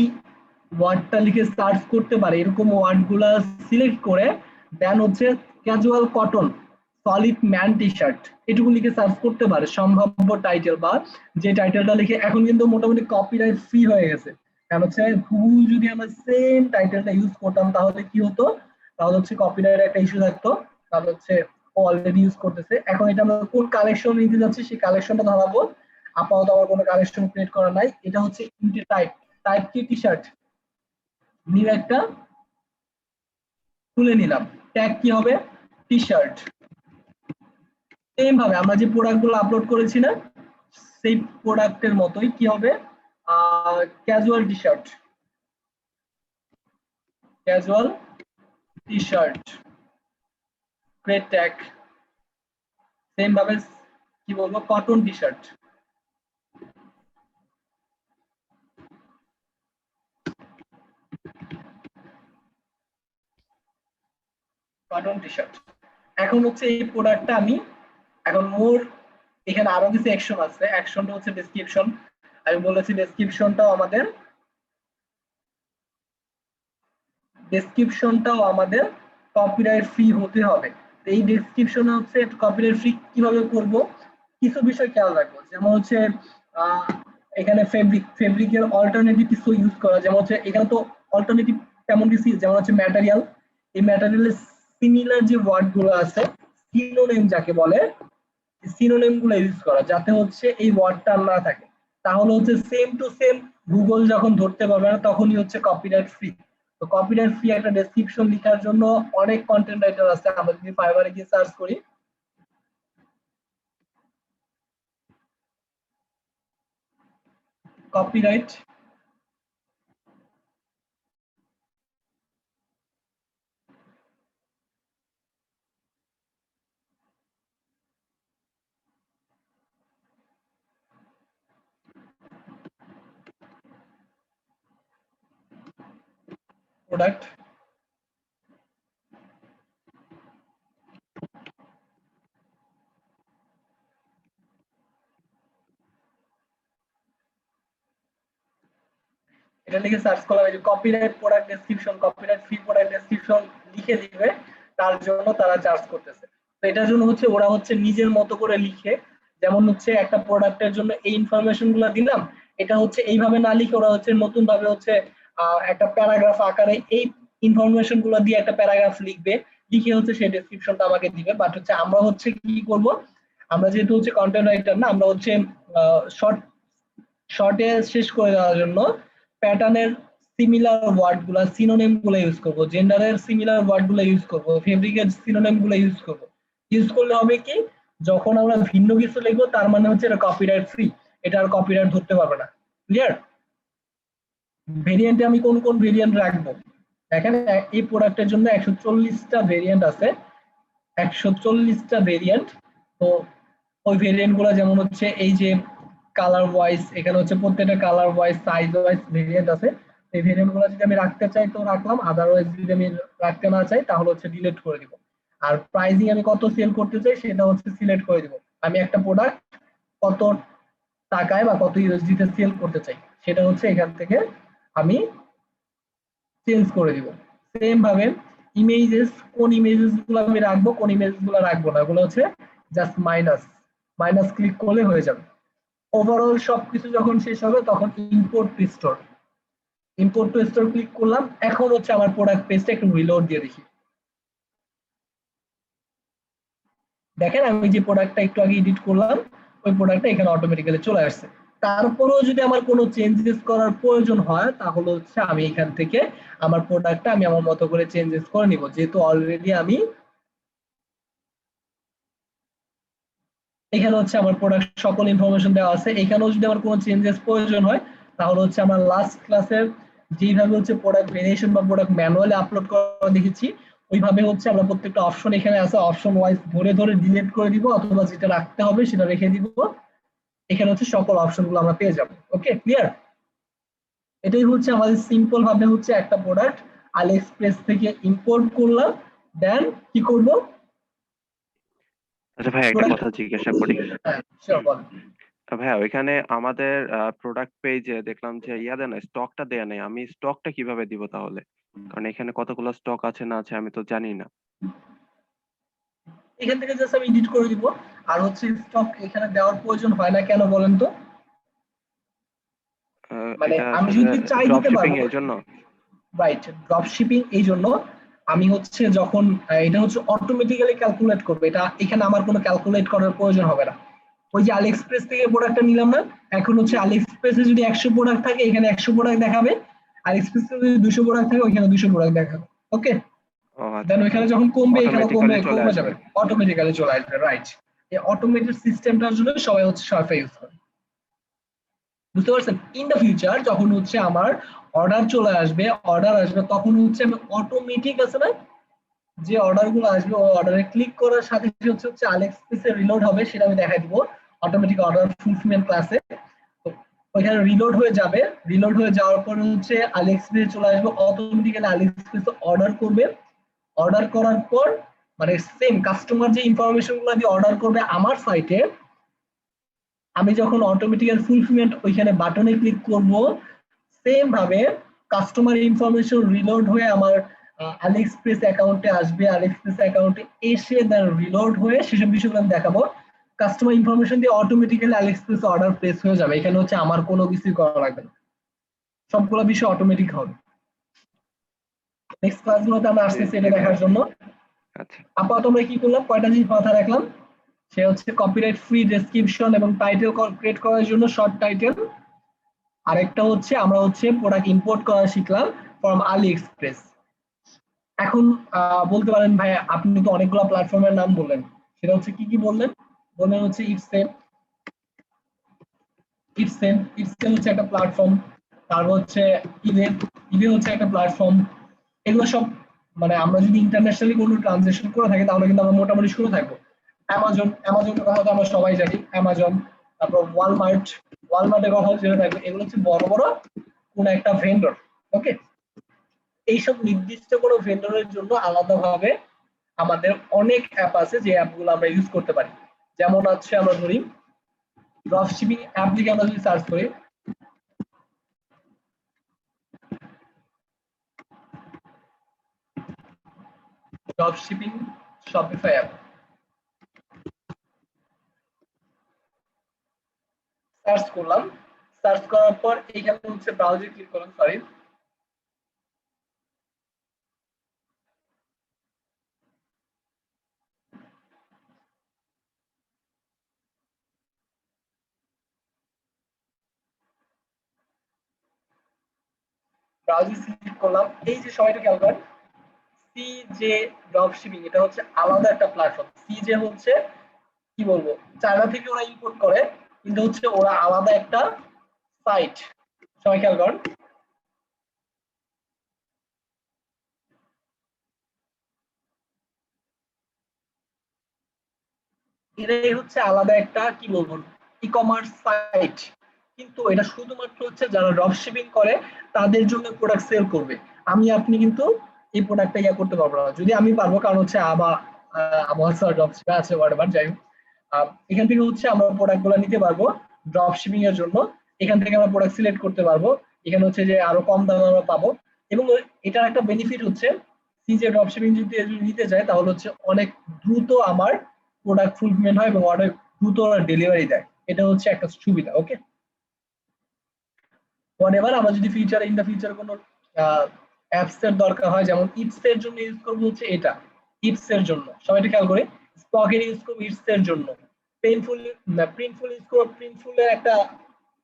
ওয়ার্ডটা লিখে সার্চ করতে পারে এরকম ওয়ার্ডগুলা সিলেক্ট করে দেন হচ্ছে casual cotton solid man T shirt এটুকু লিখে সার্চ করতে পারে সম্ভাব্য টাইটেল, বা যে টাইটেলটা লিখে, এখন কিন্তু মোটামুটি কপিরাইট ফ্রি হয়ে গেছে, কারণ হচ্ছে হুবহু যদি আমরা সেম টাইটেলটা ইউজ করতাম তাহলে কি হতো, তাহলে হচ্ছে কপিরাইট একটা ইস্যু থাকতো, তাহলে হচ্ছে অলরেডি ইউজ করতেছে। এখন এটা আমরা কোন কালেকশন নিতে যাচ্ছি সেই কালেকশনটা ধরাবো, আপাতত আমার কোনো কালেকশন ক্রিয়েট করা নাই, এটা হচ্ছে ইনটে টাইপ, টাইপ কি টি শার্ট, নিউ একটা তুলে নিলাম, ট্যাগ কি হবে টি শার্ট। সেম ভাবে আমরা যে প্রোডাক্ট গুলো আপলোড করেছি না সেই প্রোডাক্টের মতোই কি হবে, casual T shirt, casual T shirt, create tag, same ভাবে কি বলবো, cotton T shirt, cotton T shirt. এখন হচ্ছে এই প্রোডাক্টটা আমি এখন মোর এখানে আরো কিছু অ্যাকশন আছে। অ্যাকশনটা হচ্ছে ডেসক্রিপশন। আমি বলেছি ডেসক্রিপশনটাও আমাদের কপিরাইট ফ্রি হতে হবে। তো এই ডেসক্রিপশনে হচ্ছে কপিরাইট ফ্রি কিভাবে করব, কিছু বিষয় খেয়াল রাখবো। যেমন হচ্ছে আহ, এখানে ফেব্রিকের অল্টারনেটিভ কিছু ইউজ করা, যেমন হচ্ছে এখানে তো অল্টারনেটিভ তেমন কিছু, যেমন হচ্ছে ম্যাটেরিয়াল। এই ম্যাটেরিয়ালের সিমিলার যে ওয়ার্ড গুলো আছে, সিনোনিম যাকে বলে, সিনোনিম গুলো ইউজ করা, যাতে হচ্ছে এই ওয়ার্ডটা না থাকে। তাহলে হচ্ছে সেম টু সেম গুগল যখন ধরতে পারবে না, তখনই হচ্ছে কপিরাইট ফ্রি। তো কপিরাইট ফ্রি একটা ডেসক্রিপশন লেখার জন্য অনেক কন্টেন্ট রাইটার আছে। আমরা যদি ফাইবারে গিয়ে সার্চ করি, কপিরাইট প্রোডাক্ট, এটা লিখে সার্চ করলাম, এই যে copyright product description, copyright free product description লিখে দিবে, তার জন্য তারা চার্জ করতেছে। তো এটার জন্য হচ্ছে ওরা হচ্ছে নিজের মতো করে লিখে, যেমন হচ্ছে একটা প্রোডাক্টের জন্য এই ইনফরমেশন গুলো দিলাম, এটা হচ্ছে এইভাবে না লিখে ওরা হচ্ছে নতুন ভাবে হচ্ছে একটা প্যারাগ্রাফ আকারে এই ইনফরমেশন গুলো দিয়ে একটা প্যারাগ্রাফ লিখবে, লিখে হচ্ছে সেই ডেসক্রিপশনটা আমাকে দিবে। বাট হচ্ছে আমরা হচ্ছে কি করব, আমরা যেহেতু হচ্ছে কন্টেন্ট রাইটার না, আমরা হচ্ছে শর্ট শর্টে শেষ করে দেওয়ার জন্য প্যাটার্নের সিমিলার ওয়ার্ড গুলা, সিনোনিম গুলো ইউজ করবো, জেন্ডারের সিমিলার ওয়ার্ড গুলো ইউজ করবো, ফেব্রিকের সিনোনিম গুলো ইউজ করবো। ইউজ করলে হবে কি, যখন আমরা ভিন্ন কিছু লিখবো তার মানে হচ্ছে এটা কপিরাইট ফ্রি, এটা আর কপিরাইট ধরতে পারবে না। ক্লিয়ার? ভেরিয়েন্টে আমি কোন কোন ভেরিয়েন্ট রাখবো, দেখেন এই প্রোডাক্টের জন্য 140টা ভেরিয়েন্ট আছে, 140টা ভেরিয়েন্ট। তো ওই ভেরিয়েন্ট গুলো যেমন হচ্ছে এই যে কালার ওয়াইজ, এখানে হচ্ছে প্রত্যেকটা colour wise size wise variant আছে। এই ভেরিয়েন্ট গুলো যদি আমি রাখতে চাই তো রাখলাম, আদারওয়াইজ যদি আমি রাখতে না চাই তাহলে হচ্ছে ডিলিট করে দিব। আর প্রাইসিং আমি কত সেল করতে চাই সেটা হচ্ছে সিলেক্ট করে দিব। আমি একটা প্রোডাক্ট কত টাকায় বা কত ইউএসডি তে সেল করতে চাই সেটা হচ্ছে এখান থেকে আমি চেঞ্জ করে দিব। সেম ভাবে ইমেজেস, কোন ইমেজেস গুলো আমি রাখবো কোন ইমেজেস গুলো রাখবো না, ওগুলো হচ্ছে জাস্ট মাইনাস মাইনাস ক্লিক করলে হয়ে যাবে। ওভারঅল সবকিছু যখন শেষ হবে তখন import two store, import two store click করলাম। এখন হচ্ছে আমার প্রোডাক্ট পেজটা একটু রিলোড দিয়ে দেখি। দেখেন আমি যে প্রোডাক্টটা একটু আগে এডিট করলাম, ওই প্রোডাক্টটা এখানে অটোমেটিক্যালি চলে আসছে। তারপরেও যদি আমার কোনো চেঞ্জেস করার প্রয়োজন হয় তাহলে হচ্ছে আমি এখান থেকে আমার প্রোডাক্টটা আমি আমার মতো করে চেঞ্জেস করে নিব, যেহেতু অলরেডি আমি এখানে হচ্ছে আমার প্রোডাক্ট সকল ইনফরমেশন দেওয়া আছে। এখানেও যদি আমার কোনো চেঞ্জেস প্রয়োজন হয় তাহলে হচ্ছে আমরা লাস্ট ক্লাসের যেইভাবে হচ্ছে প্রোডাক্ট ভেরিয়েশন বা প্রোডাক্ট ম্যানুয়ালি আপলোড করা দেখেছি, ওইভাবে হচ্ছে আমরা প্রত্যেকটা অপশন এখানে আছে, অপশন ওয়াইজ ধরে ধরে ডিলিট করে দিব, অথবা যেটা রাখতে হবে সেটা রেখে দিব। এখানে হচ্ছে সকল অপশন গুলো আমরা পেয়ে যাবো। ওকে, ক্লিয়ার? এটাই হচ্ছে আমাদের সিম্পল ভাবে হচ্ছে একটা প্রোডাক্ট আলি এক্সপ্রেস থেকে ইম্পোর্ট করলাম, দেন কি করব, আচ্ছা ভাই, একটা প্রোডাক্ট। কথা জিজ্ঞাসা করি। হ্যাঁ শিওর, বল। ভাইয়া, ওইখানে আমাদের প্রোডাক্ট পেজে দেখলাম যে দেয় না, স্টকটা দেয়া নেই। আমি স্টকটা কিভাবে দিব তাহলে? কারণ এখানে কতগুলো স্টক আছে না আছে আমি তো জানি না। এখান থেকে জাস্ট আমি এডিট করে দিব। আর হচ্ছে স্টক এখানে দেওয়ার প্রয়োজন হয় না কেন বলেন তো? মানে এটা আমি আসলে যদি চাই ড্রপ দিতে শিপিং পারবো। এর জন্য। রাইট, ড্রপ শিপিং এই জন্য আমি হচ্ছে যখন এটা হচ্ছে অটোমেটিক্যালি ক্যালকুলেট করবে, এটা এখানে আমার কোনো ক্যালকুলেট করার প্রয়োজন হবে না। ওই যে আলি এক্সপ্রেস থেকে প্রোডাক্টটা নিলাম না, এখন হচ্ছে আলি এক্সপ্রেসে যদি 100 প্রোডাক্ট থাকে এখানে 100 প্রোডাক্ট দেখাবে, আলি এক্সপ্রেসে যদি 200 প্রোডাক্ট থাকে ওইখানে 200 প্রোডাক্ট দেখাবে। ওকে, ও আচ্ছা দেন আচ্ছা, ওইখানে যখন কমবে এখানে কমবে, অটোমেটিক্যালি চলে কমে আসবে। যাবে, অটোমেটিক্যালি চলে আসবে। রাইট, এই অটোমেটেড সিস্টেমটার জন্য সবাই হচ্ছে শর্টফা ইউজ করে। বুঝতে পারছেন? ইন দ্য ফিউচার যখন হচ্ছে আমার অর্ডার চলে আসবে, অর্ডার আসবে, তখন হচ্ছে আমি অটোমেটিক আছে না, যে অর্ডার গুলো আসবে ওই অর্ডারে ক্লিক করার সাথে সাথে হচ্ছে আলিএক্সপ্রেসে রিলোড হবে, সেটা আমি দেখাই দিব অটোমেটিক অর্ডার ফুলফিলমেন্ট ক্লাসে। তো ওইখানে রিলোড হয়ে যাবে, রিলোড হয়ে যাওয়ার পরে হচ্ছে আলিএক্সপ্রেসে চলে আসবে, অটোমেটিক্যালি আলিএক্সপ্রেসে অর্ডার করবে। অর্ডার করার পর মানে সেম কাস্টমার যে ইনফরমেশন গুলো দিয়ে অর্ডার করবে আমার সাইটে, আমি যখন অটোমেটিক্যাল ফুলফিলমেন্ট ওইখানে বাটনে ক্লিক করব, সেম ভাবে কাস্টমার ইনফরমেশন রিলোড হয়ে আমার আলিএক্সপ্রেস অ্যাকাউন্টে আসবে, আলিএক্সপ্রেস অ্যাকাউন্টে এসে দেন রিলোড হয়ে সেসব বিষয়গুলো আমি দেখাবো। কাস্টমার ইনফরমেশন দিয়ে অটোমেটিক্যালি আলিএক্সপ্রেস অর্ডার প্লেস হয়ে যাবে, এখানে হচ্ছে আমার কোনো কিছুই করা লাগবে না, সবগুলো বিষয় অটোমেটিক হবে। নেক্সট ক্লাসগুলোতে আমরা জি আসতেছি জি এটা ভাইয়া। দেখার জন্য। আচ্ছা আপাতত আমরা কি করলাম, কয়টা জিনিস মাথায় রাখলাম, সে হচ্ছে কপিরাইট ফ্রি ডেসক্রিপশন এবং টাইটেল ক্রিয়েট করার জন্য শর্ট টাইটেল। আরেকটা হচ্ছে আমরা হচ্ছে প্রোডাক্ট ইম্পোর্ট করা শিখলাম ফ্রম আলি এক্সপ্রেস। এখন বলতে পারেন ভাই আপনি তো অনেকগুলো প্ল্যাটফর্মের নাম বললেন, সেটা হচ্ছে কি কি বললেন? বললেন হচ্ছে ইটসেম, ইটসেম হচ্ছে একটা প্ল্যাটফর্ম। তারপর হচ্ছে ইভেন, ইভেন হচ্ছে একটা প্ল্যাটফর্ম। এগুলো সব মানে আমরা যদি ইন্টারন্যাশনালি কোনো ট্রানজাকশন করে থাকি তাহলে কিন্তু আমরা মোটামুটি শুনে থাকবো। অ্যামাজন, অ্যামাজনের কথা তো আমরা সবাই জানি, অ্যামাজন। তারপর ওয়ালমার্ট, ওয়ালমার্টের কথা জেনে থাকবে। এগুলো হচ্ছে বড় বড় কোন একটা ভেন্ডর। ওকে, এইসব নির্দিষ্ট কোনো ভেন্ডরের জন্য আলাদাভাবে আমাদের অনেক অ্যাপ আছে, যে অ্যাপগুলো আমরা ইউজ করতে পারি। যেমন হচ্ছে আমরা ধরি ড্রপ শিপিং অ্যাপ লিখে আমরা যদি সার্চ করি, drop shipping Shopify app search করলাম। সার্চ করার পর এইখানে হচ্ছে ব্রাউজার ক্লিক করলাম, সরি, ব্রাউজার ক্লিক করলাম। এই যে সময়টা খেয়াল করেন, সি জে ড্রপ শিপিং এটা হচ্ছে আলাদা একটা প্ল্যাটফর্ম। সি জে হচ্ছে কি বলবো, চায়না থেকে ওরা ইম্পোর্ট করে, কিন্তু হচ্ছে ওরা আলাদা একটা সাইট। সবাই খেয়াল করেন, এটাই হচ্ছে আলাদা একটা কি বলবো ই কমার্স সাইট। কিন্তু এটা শুধুমাত্র হচ্ছে যারা ড্রপ শিপিং করে তাদের জন্য প্রোডাক্ট সেল করবে। আমি আপনি কিন্তু এই প্রোডাক্টটা ইয়া করতে পারবো না, যদি আমি পারবো, কারণ হচ্ছে আবহাওয়া ড্রপ শিপিং আছে ওয়ার্ডবার, যাই হোক। এখান থেকে হচ্ছে আমরা প্রোডাক্ট গুলো নিতে পারবো ড্রপ শিপিং এর জন্য। এখান থেকে আমরা প্রোডাক্ট সিলেক্ট করতে পারবো, এখানে হচ্ছে যে আরো কম দামে আমরা পাবো। এবং এটার একটা বেনিফিট হচ্ছে সিজে ড্রপ শিপিং যদি নিতে চায় তাহলে হচ্ছে অনেক দ্রুত আমার প্রোডাক্ট ফুলফিলমেন্ট হয় এবং অনেক দ্রুত ডেলিভারি দেয়। এটা হচ্ছে একটা সুবিধা। ওকে, এবার আমরা যদি ফিউচার ইন দা ফিউচার কোনো অ্যাপস এর দরকার হয়, যেমন ইটস এর জন্য ইউজ করবো হচ্ছে এটা, ইটস এর জন্য সবাই এটা খেয়াল করে, স্পকের ইউজ করবো ইটস এর জন্য, পেইনফুল প্রিন্টফুল ইউজ করবো, প্রিন্টফুলের একটা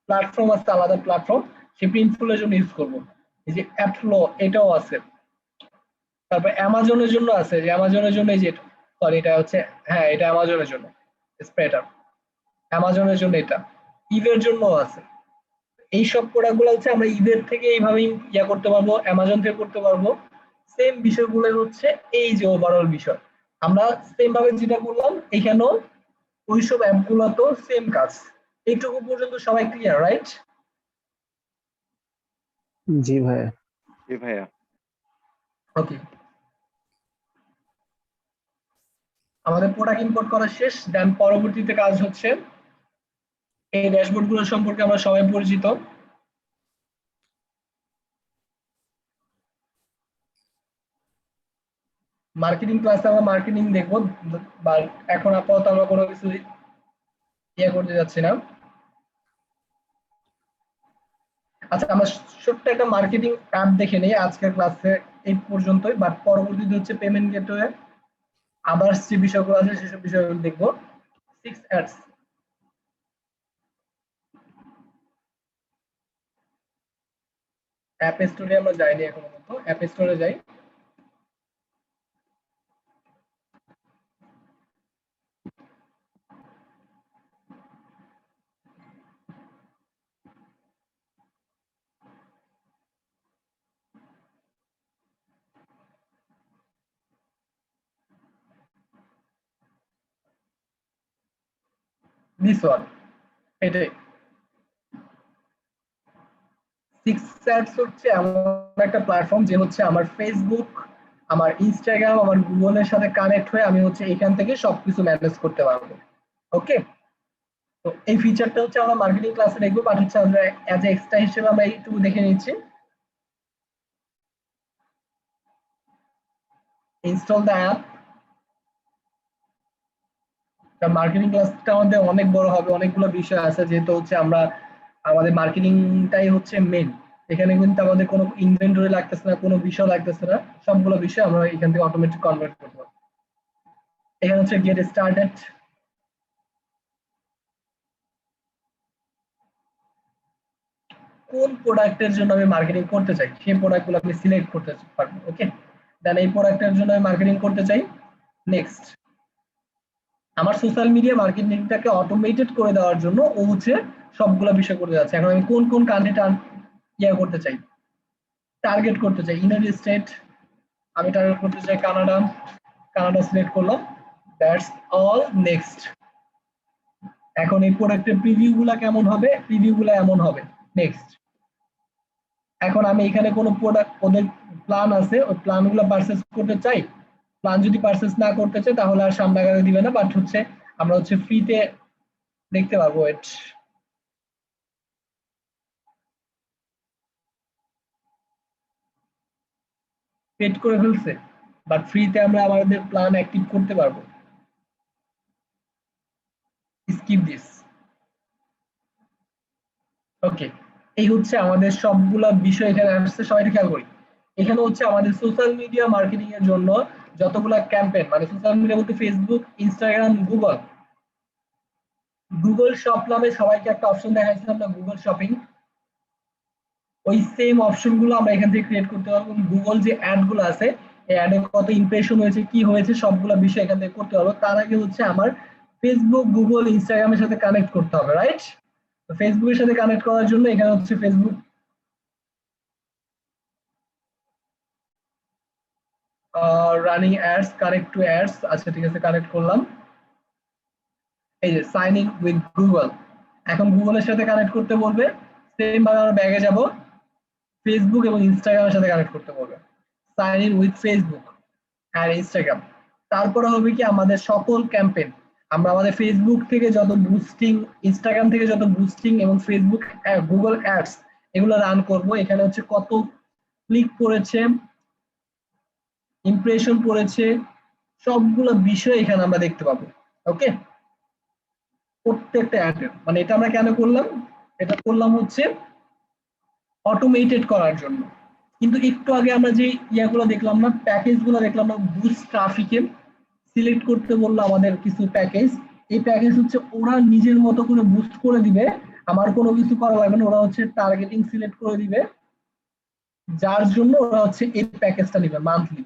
প্ল্যাটফর্ম আছে, আলাদা প্ল্যাটফর্ম, সেই প্রিন্টফুলের জন্য ইউজ করবো। এই যে অ্যাপফ্লো এটাও আছে। তারপর অ্যামাজনের জন্য আছে, যে অ্যামাজনের জন্য এই যে, সরি এটা হচ্ছে, হ্যাঁ এটা অ্যামাজনের জন্য স্প্রেডার, অ্যামাজনের জন্য এটা, ইভের জন্য আছে। এইসব প্রোডাক্ট গুলো হচ্ছে আমরা ইবের থেকে এইভাবেই ইয়া করতে পারবো, অ্যামাজন থেকে করতে পারবো। সেম বিষয়গুলো হচ্ছে এই যে ওভারঅল বিষয়, আমরা সেম ভাবে যেটা করলাম এখানেও ওইসব অ্যাপগুলো তো সেম কাজ। এইটুকু পর্যন্ত সবাই ক্লিয়ার, রাইট? জি ভাইয়া। জি ভাইয়া। ওকে, আমাদের প্রোডাক্ট ইম্পোর্ট করা শেষ। দেন পরবর্তীতে কাজ হচ্ছে এই ড্যাশবোর্ড গুলো সম্পর্কে আমরা সবাই পরিচিত। মার্কেটিং ক্লাসে আমরা মার্কেটিং দেখবো, বা এখন আপাতত আমরা কোনো কিছু ইয়ে করতে যাচ্ছি না। আচ্ছা, আমরা ছোট্ট একটা মার্কেটিং অ্যাপ দেখে নিই আজকের ক্লাসে এই পর্যন্তই, বাট পরবর্তীতে হচ্ছে পেমেন্ট গেটওয়ে, আদার্স যে বিষয়গুলো আছে সেসব বিষয়গুলো দেখবো। 6 অ্যাডস, অ্যাপ স্টোরে আমরা যাইনি এখনো পর্যন্ত, অ্যাপ স্টোরে যাই। দিস ওয়ান, এটাই। সিক্স অ্যাডস হচ্ছে এমন একটা প্ল্যাটফর্ম যে হচ্ছে আমার ফেসবুক, আমার ইনস্টাগ্রাম, আমার গুগলের সাথে কানেক্ট হয়ে আমি হচ্ছে এখান থেকে সবকিছু ম্যানেজ করতে পারবো। ওকে, তো এই ফিচারটা হচ্ছে আমরা মার্কেটিং ক্লাসে দেখবো, বাট হচ্ছে আমরা অ্যাজ এক্সট্রা হিসেবে আমরা একটু দেখে নিচ্ছি। Install the app. মার্কেটিং ক্লাসটা আমাদের অনেক বড় হবে, অনেকগুলো বিষয় আছে, যেহেতু হচ্ছে আমরা আমাদের মার্কেটিংটাই হচ্ছে মেন। এখানে কিন্তু আমাদের কোনো ইনভেন্টরি লাগতেছে না, কোনো বিষয় লাগতেছে না, সবগুলো বিষয় আমরা এখান থেকে অটোমেটিক কনভার্ট করবো। এখানে হচ্ছে গেট স্টার্টেড। কোন প্রোডাক্টের জন্য আমি মার্কেটিং করতে চাই সেই প্রোডাক্টগুলো আমি সিলেক্ট করতে পারবো। ওকে, দেন এই প্রোডাক্টের জন্য আমি মার্কেটিং করতে চাই। নেক্সট, আমার সোশ্যাল মিডিয়া মার্কেটিংটাকে অটোমেটেড করে দেওয়ার জন্য ও হচ্ছে সবগুলো বিষয় করে যাচ্ছে। এখন আমি কোন কোন কান্ট্রি ইয়া করতে চাই, টার্গেট করতে চাই। ইউনাইটেড স্টেট, আমি টার্গেট করতে চাই কানাডা, কানাডা সিলেক্ট করলাম। That's all. নেক্সট, এখন এই প্রোডাক্টের প্রিভিউ গুলা কেমন হবে, প্রিভিউ গুলা এমন হবে। নেক্সট, এখন আমি এখানে কোনো প্রোডাক্ট, ওদের প্ল্যান আছে, ওই প্ল্যান গুলো পারচেজ করতে চাই। প্ল্যান যদি পারচেজ না করতে চাই তাহলে আর সামনে আগাতে দিবে না, বাট হচ্ছে আমরা হচ্ছে ফ্রিতে দেখতে পারবো। ওয়েট, পেড করে ফেলছে, বাট ফ্রিতে আমরা আমাদের প্ল্যান অ্যাক্টিভ করতে পারবো। Skip this. ওকে, এই হচ্ছে আমাদের সবগুলা বিষয় এখানে আসছে, সবাই খেয়াল করি। এখানে হচ্ছে আমাদের সোশ্যাল মিডিয়া মার্কেটিং এর জন্য যতগুলা ক্যাম্পেইন, মানে সোশ্যাল মিডিয়া বলতে Facebook, Instagram, Google. Google shop নামে সবাইকে একটা অপশন দেখাচ্ছিলাম না, গুগল শপিং। ওই সেম অপশন গুলো আমরা এখান থেকে ক্রিয়েট করতে পারবো। গুগল যে অ্যাড গুলো আছে, এই অ্যাডে কত ইমপ্রেশন হয়েছে, কি হয়েছে, সবগুলো বিষয় এখান থেকে করতে পারবো। তার আগে হচ্ছে আমার ফেসবুক, গুগল, ইনস্টাগ্রামের সাথে কানেক্ট করতে হবে, রাইট? ফেসবুকের সাথে কানেক্ট করার জন্য এখানে হচ্ছে Facebook running ads, connect to ads. আচ্ছা ঠিক আছে, কানেক্ট করলাম। এই যে সাইন ইন উইথ গুগল, এখন গুগলের সাথে কানেক্ট করতে বলবে। সেম ভাবে আমরা ব্যাগে যাব, ফেসবুক এবং ইনস্টাগ্রামের সাথে কানেক্ট করতে বলবে। সাইন ইন উইথ ফেসবুক আর ইনস্টাগ্রাম। তারপরে হবে কি, আমাদের সকল ক্যাম্পেইন, আমরা আমাদের ফেসবুক থেকে যত বুস্টিং, ইনস্টাগ্রাম থেকে যত বুস্টিং এবং ফেসবুক, গুগল অ্যাডস, এগুলো রান করব। এখানে হচ্ছে কত ক্লিক করেছে, ইমপ্রেশন পড়েছে, সবগুলো বিষয় এখানে আমরা দেখতে পাবো। ওকে, প্রত্যেকটা অ্যাডের, মানে এটা আমরা কেন করলাম, এটা করলাম হচ্ছে অটোমেটেড করার জন্য। কিন্তু একটু আগে আমরা যে ইয়াগুলো দেখলাম না, প্যাকেজ গুলো দেখলাম না, বুস্ট ট্রাফিকে সিলেক্ট করতে বললো আমাদের কিছু প্যাকেজ। এই প্যাকেজ হচ্ছে ওরা নিজের মতো করে বুস্ট করে দিবে, আমার কোনো কিছু করা লাগবে না। ওরা হচ্ছে টার্গেটিং সিলেক্ট করে দিবে, যার জন্য ওরা হচ্ছে এই প্যাকেজটা নিবে মান্থলি।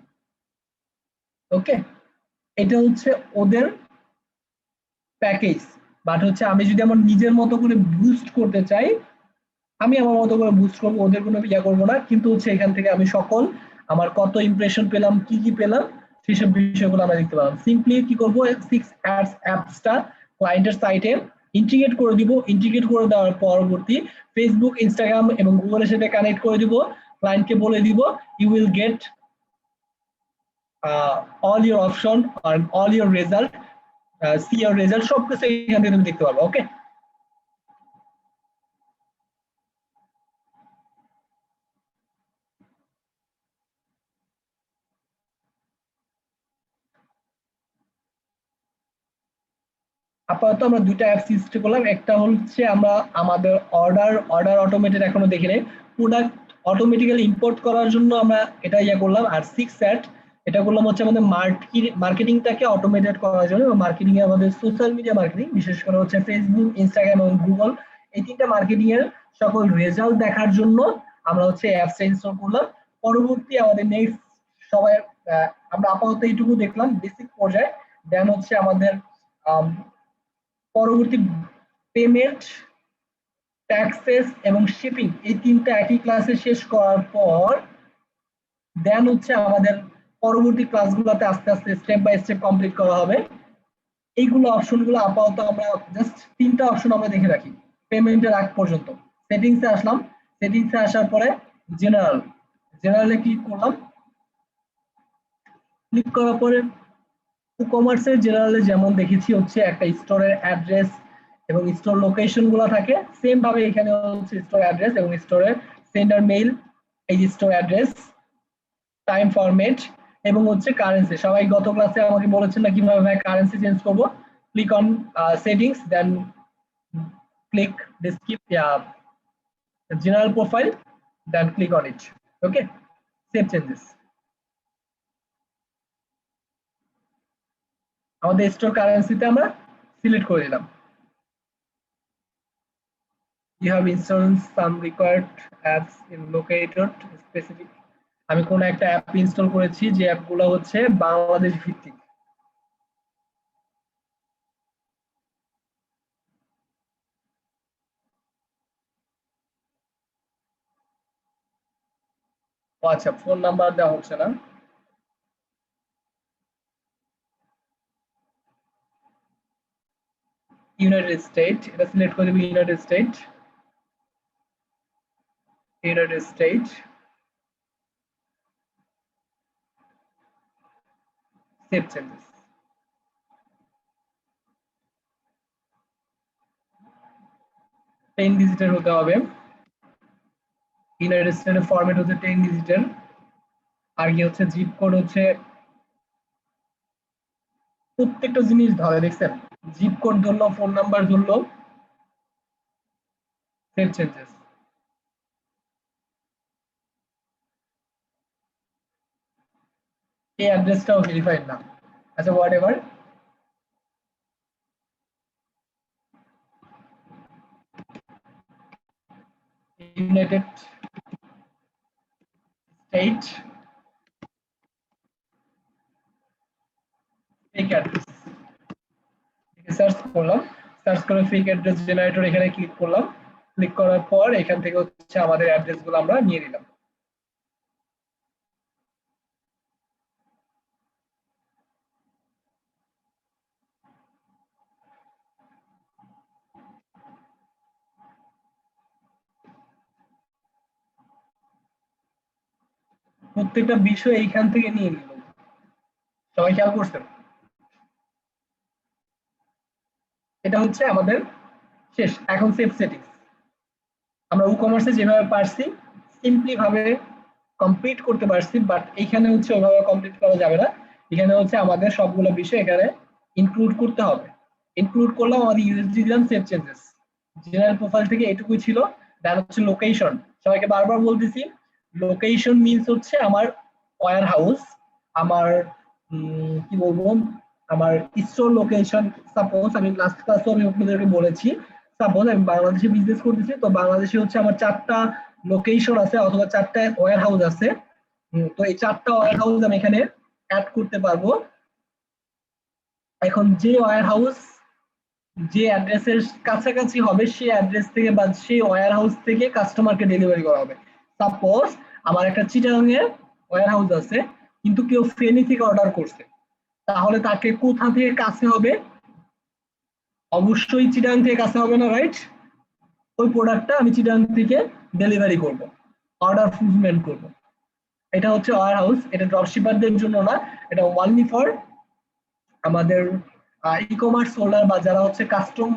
ওকে, এটা হচ্ছে ওদের প্যাকেজ। বাট হচ্ছে আমি যদি আমার নিজের মতো করে বুস্ট করতে চাই, আমি আমার মতো করে বুস্ট করবো, ওদের কোনো ইয়া করবো না। কিন্তু হচ্ছে এখান থেকে আমি সকল আমার কত ইমপ্রেশন পেলাম, কি কি পেলাম, সেসব বিষয়গুলো আমরা দেখতে পেলাম। সিম্পলি কি করবো, সিক্স অ্যাডস অ্যাপসটা ক্লায়েন্টের সাইটে ইন্টিগ্রেট করে দিব। ইন্টিগ্রেট করে দেওয়ার পরবর্তী ফেসবুক, ইনস্টাগ্রাম এবং গুগলের সাথে কানেক্ট করে দিব। ক্লায়েন্টকে বলে দিব, you will get all your option আর all your result, see your result, সবকিছু এখান থেকে তুমি দেখতে পারবে। ওকে, আপাতত আমরা দুইটা অ্যাপস ইউজ করলাম। একটা হচ্ছে আমরা আমাদের অর্ডার অটোমেটেড এখনো দেখি নাই, প্রোডাক্ট অটোমেটিক্যালি ইম্পোর্ট করার জন্য আমরা এটা ইয়া করলাম। আর সিক্স অ্যাড, এটা করলাম হচ্ছে আমাদের মার্কেটিংটাকে অটোমেটেড করার জন্য। মার্কেটিং এ আমাদের সোশ্যাল মিডিয়া মার্কেটিং, বিশেষ করে হচ্ছে ফেসবুক, ইনস্টাগ্রাম এবং গুগল, এই তিনটা মার্কেটিং এর সকল রেজাল্ট দেখার জন্য আমরা হচ্ছে অ্যাপস ইনস্টল করলাম। পরবর্তী আমাদের নেক্সট সবাই আমরা আপাতত এইটুকু দেখলাম বেসিক পর্যায়ে। দেন হচ্ছে আমাদের পরবর্তী পেমেন্ট, ট্যাক্সেস এবং শিপিং, এই তিনটা একই ক্লাসে শেষ করার পর দেন হচ্ছে আমাদের পরবর্তী ক্লাসগুলোতে আস্তে আস্তে স্টেপ বাই স্টেপ কমপ্লিট করা হবে। এইগুলো অপশনগুলো আপাতত আমরা জাস্ট 3টা অপশন আমরা দেখে রাখি পেমেন্টের আগ পর্যন্ত। সেটিংসে আসলাম, সেটিংসে আসার পরে জেনারেলে ক্লিক করলাম। ক্লিক করার পরে ই-কমার্সের জেনারেলে যেমন দেখেছি হচ্ছে একটা স্টোরের অ্যাড্রেস এবং স্টোর লোকেশন গুলো থাকে, সেম ভাবে এখানে হচ্ছে স্টোর অ্যাড্রেস এবং স্টোরের সেন্ডার মেইল, এই স্টোর অ্যাড্রেস, টাইম ফরম্যাট এবং হচ্ছে কারেন্সি। সবাই গত ক্লাসে আমাকে বলেছেন না কিভাবে কারেন্সি চেঞ্জ করব। Click on settings, then click general profile, then click on it. Okay, save changes. আমাদের স্টোর কারেন্সিতে আমরা সিলেক্ট করে দিলাম। You have installed some required apps in located specific. আমি কোন একটা অ্যাপ ইনস্টল করেছি যে অ্যাপগুলো হচ্ছে বাংলাদেশ ভিত্তিক। আচ্ছা, ফোন নাম্বার দেওয়া হচ্ছে না। ইউনাইটেড স্টেট, এটা সিলেক্ট করে দিবি ইউনাইটেড স্টেট। Save changes. 10 ডিজিটের হতে হবে। ইউনাইটেড স্টেটের ফরম্যাট হচ্ছে 10 ডিজিটের। আর কি হচ্ছে জিপ কোড হচ্ছে প্রত্যেকটা জিনিস ধরে, দেখছেন? জিপ কোড ধরলো, ফোন নাম্বার ধরলো। Save changes. এই অ্যাড্রেসটাও ভেরিফাইড না। আচ্ছা, what ever. United state fake address search করলাম, সার্চ করে ফেক অ্যাড্রেস জেনারেটর এখানে ক্লিক করলাম। ক্লিক করার পর এখান থেকে হচ্ছে আমাদের অ্যাড্রেসগুলো আমরা নিয়ে নিলাম। প্রত্যেকটা বিষয় এইখান থেকে নিয়ে নিল। সবাই খেয়াল করছেন? এটা হচ্ছে আমাদের শেষ। এখন সেভ সেটিংস। আমরা ই-কমার্সে যেভাবে পারছি সিম্পলি ভাবে কমপ্লিট করতে পারছি, বাট এখানে হচ্ছে ওইভাবে কমপ্লিট করা যাবে না। এখানে হচ্ছে আমাদের সবগুলো বিষয় এখানে ইনক্লুড করতে হবে। ইনক্লুড করলাম, আমাদের ইউএসডি দিলাম, সেভ চেঞ্জেস। জেনারেল প্রোফাইল থেকে এটুকুই ছিল। দেন হচ্ছে লোকেশন। সবাইকে বারবার বলতেছি, লোকেশন মিনস হচ্ছে আমার ওয়্যার হাউস, আমার কি বলবো, আমার স্টোর লোকেশন। সাপোজ আমি লাস্ট ক্লাসে আমি আপনাদেরকে বলেছি, সাপোজ আমি বাংলাদেশে বিজনেস করতেছি, তো বাংলাদেশে হচ্ছে আমার 4টা লোকেশন আছে অথবা 4টা ওয়্যার হাউস আছে। তো এই 4টা ওয়্যার হাউস আমি এখানে অ্যাড করতে পারবো। এখন যে ওয়্যার হাউস যে অ্যাড্রেসের কাছাকাছি হবে সেই অ্যাড্রেস থেকে বা সেই ওয়্যার হাউস থেকে কাস্টমারকে ডেলিভারি করা হবে। সাপোজ আমার একটা চিটাগাংয়ে ওয়্যার হাউস আছে, কিন্তু কেউ ফেনী থেকে অর্ডার করছে, তাহলে তাকে কোথা থেকে কাছে হবে? অবশ্যই চিটাগাং থেকে কাছে হবে না, রাইট? ওই প্রোডাক্টটা আমি চিটাগাং থেকে ডেলিভারি করব, অর্ডার ফুলফিলমেন্ট করব। এটা হচ্ছে ওয়্যার হাউস। এটা ড্রপশিপারদের জন্য না, এটা ওনলি ফর আমাদের ই-কমার্স হোল্ডার বা যারা হচ্ছে কাস্টম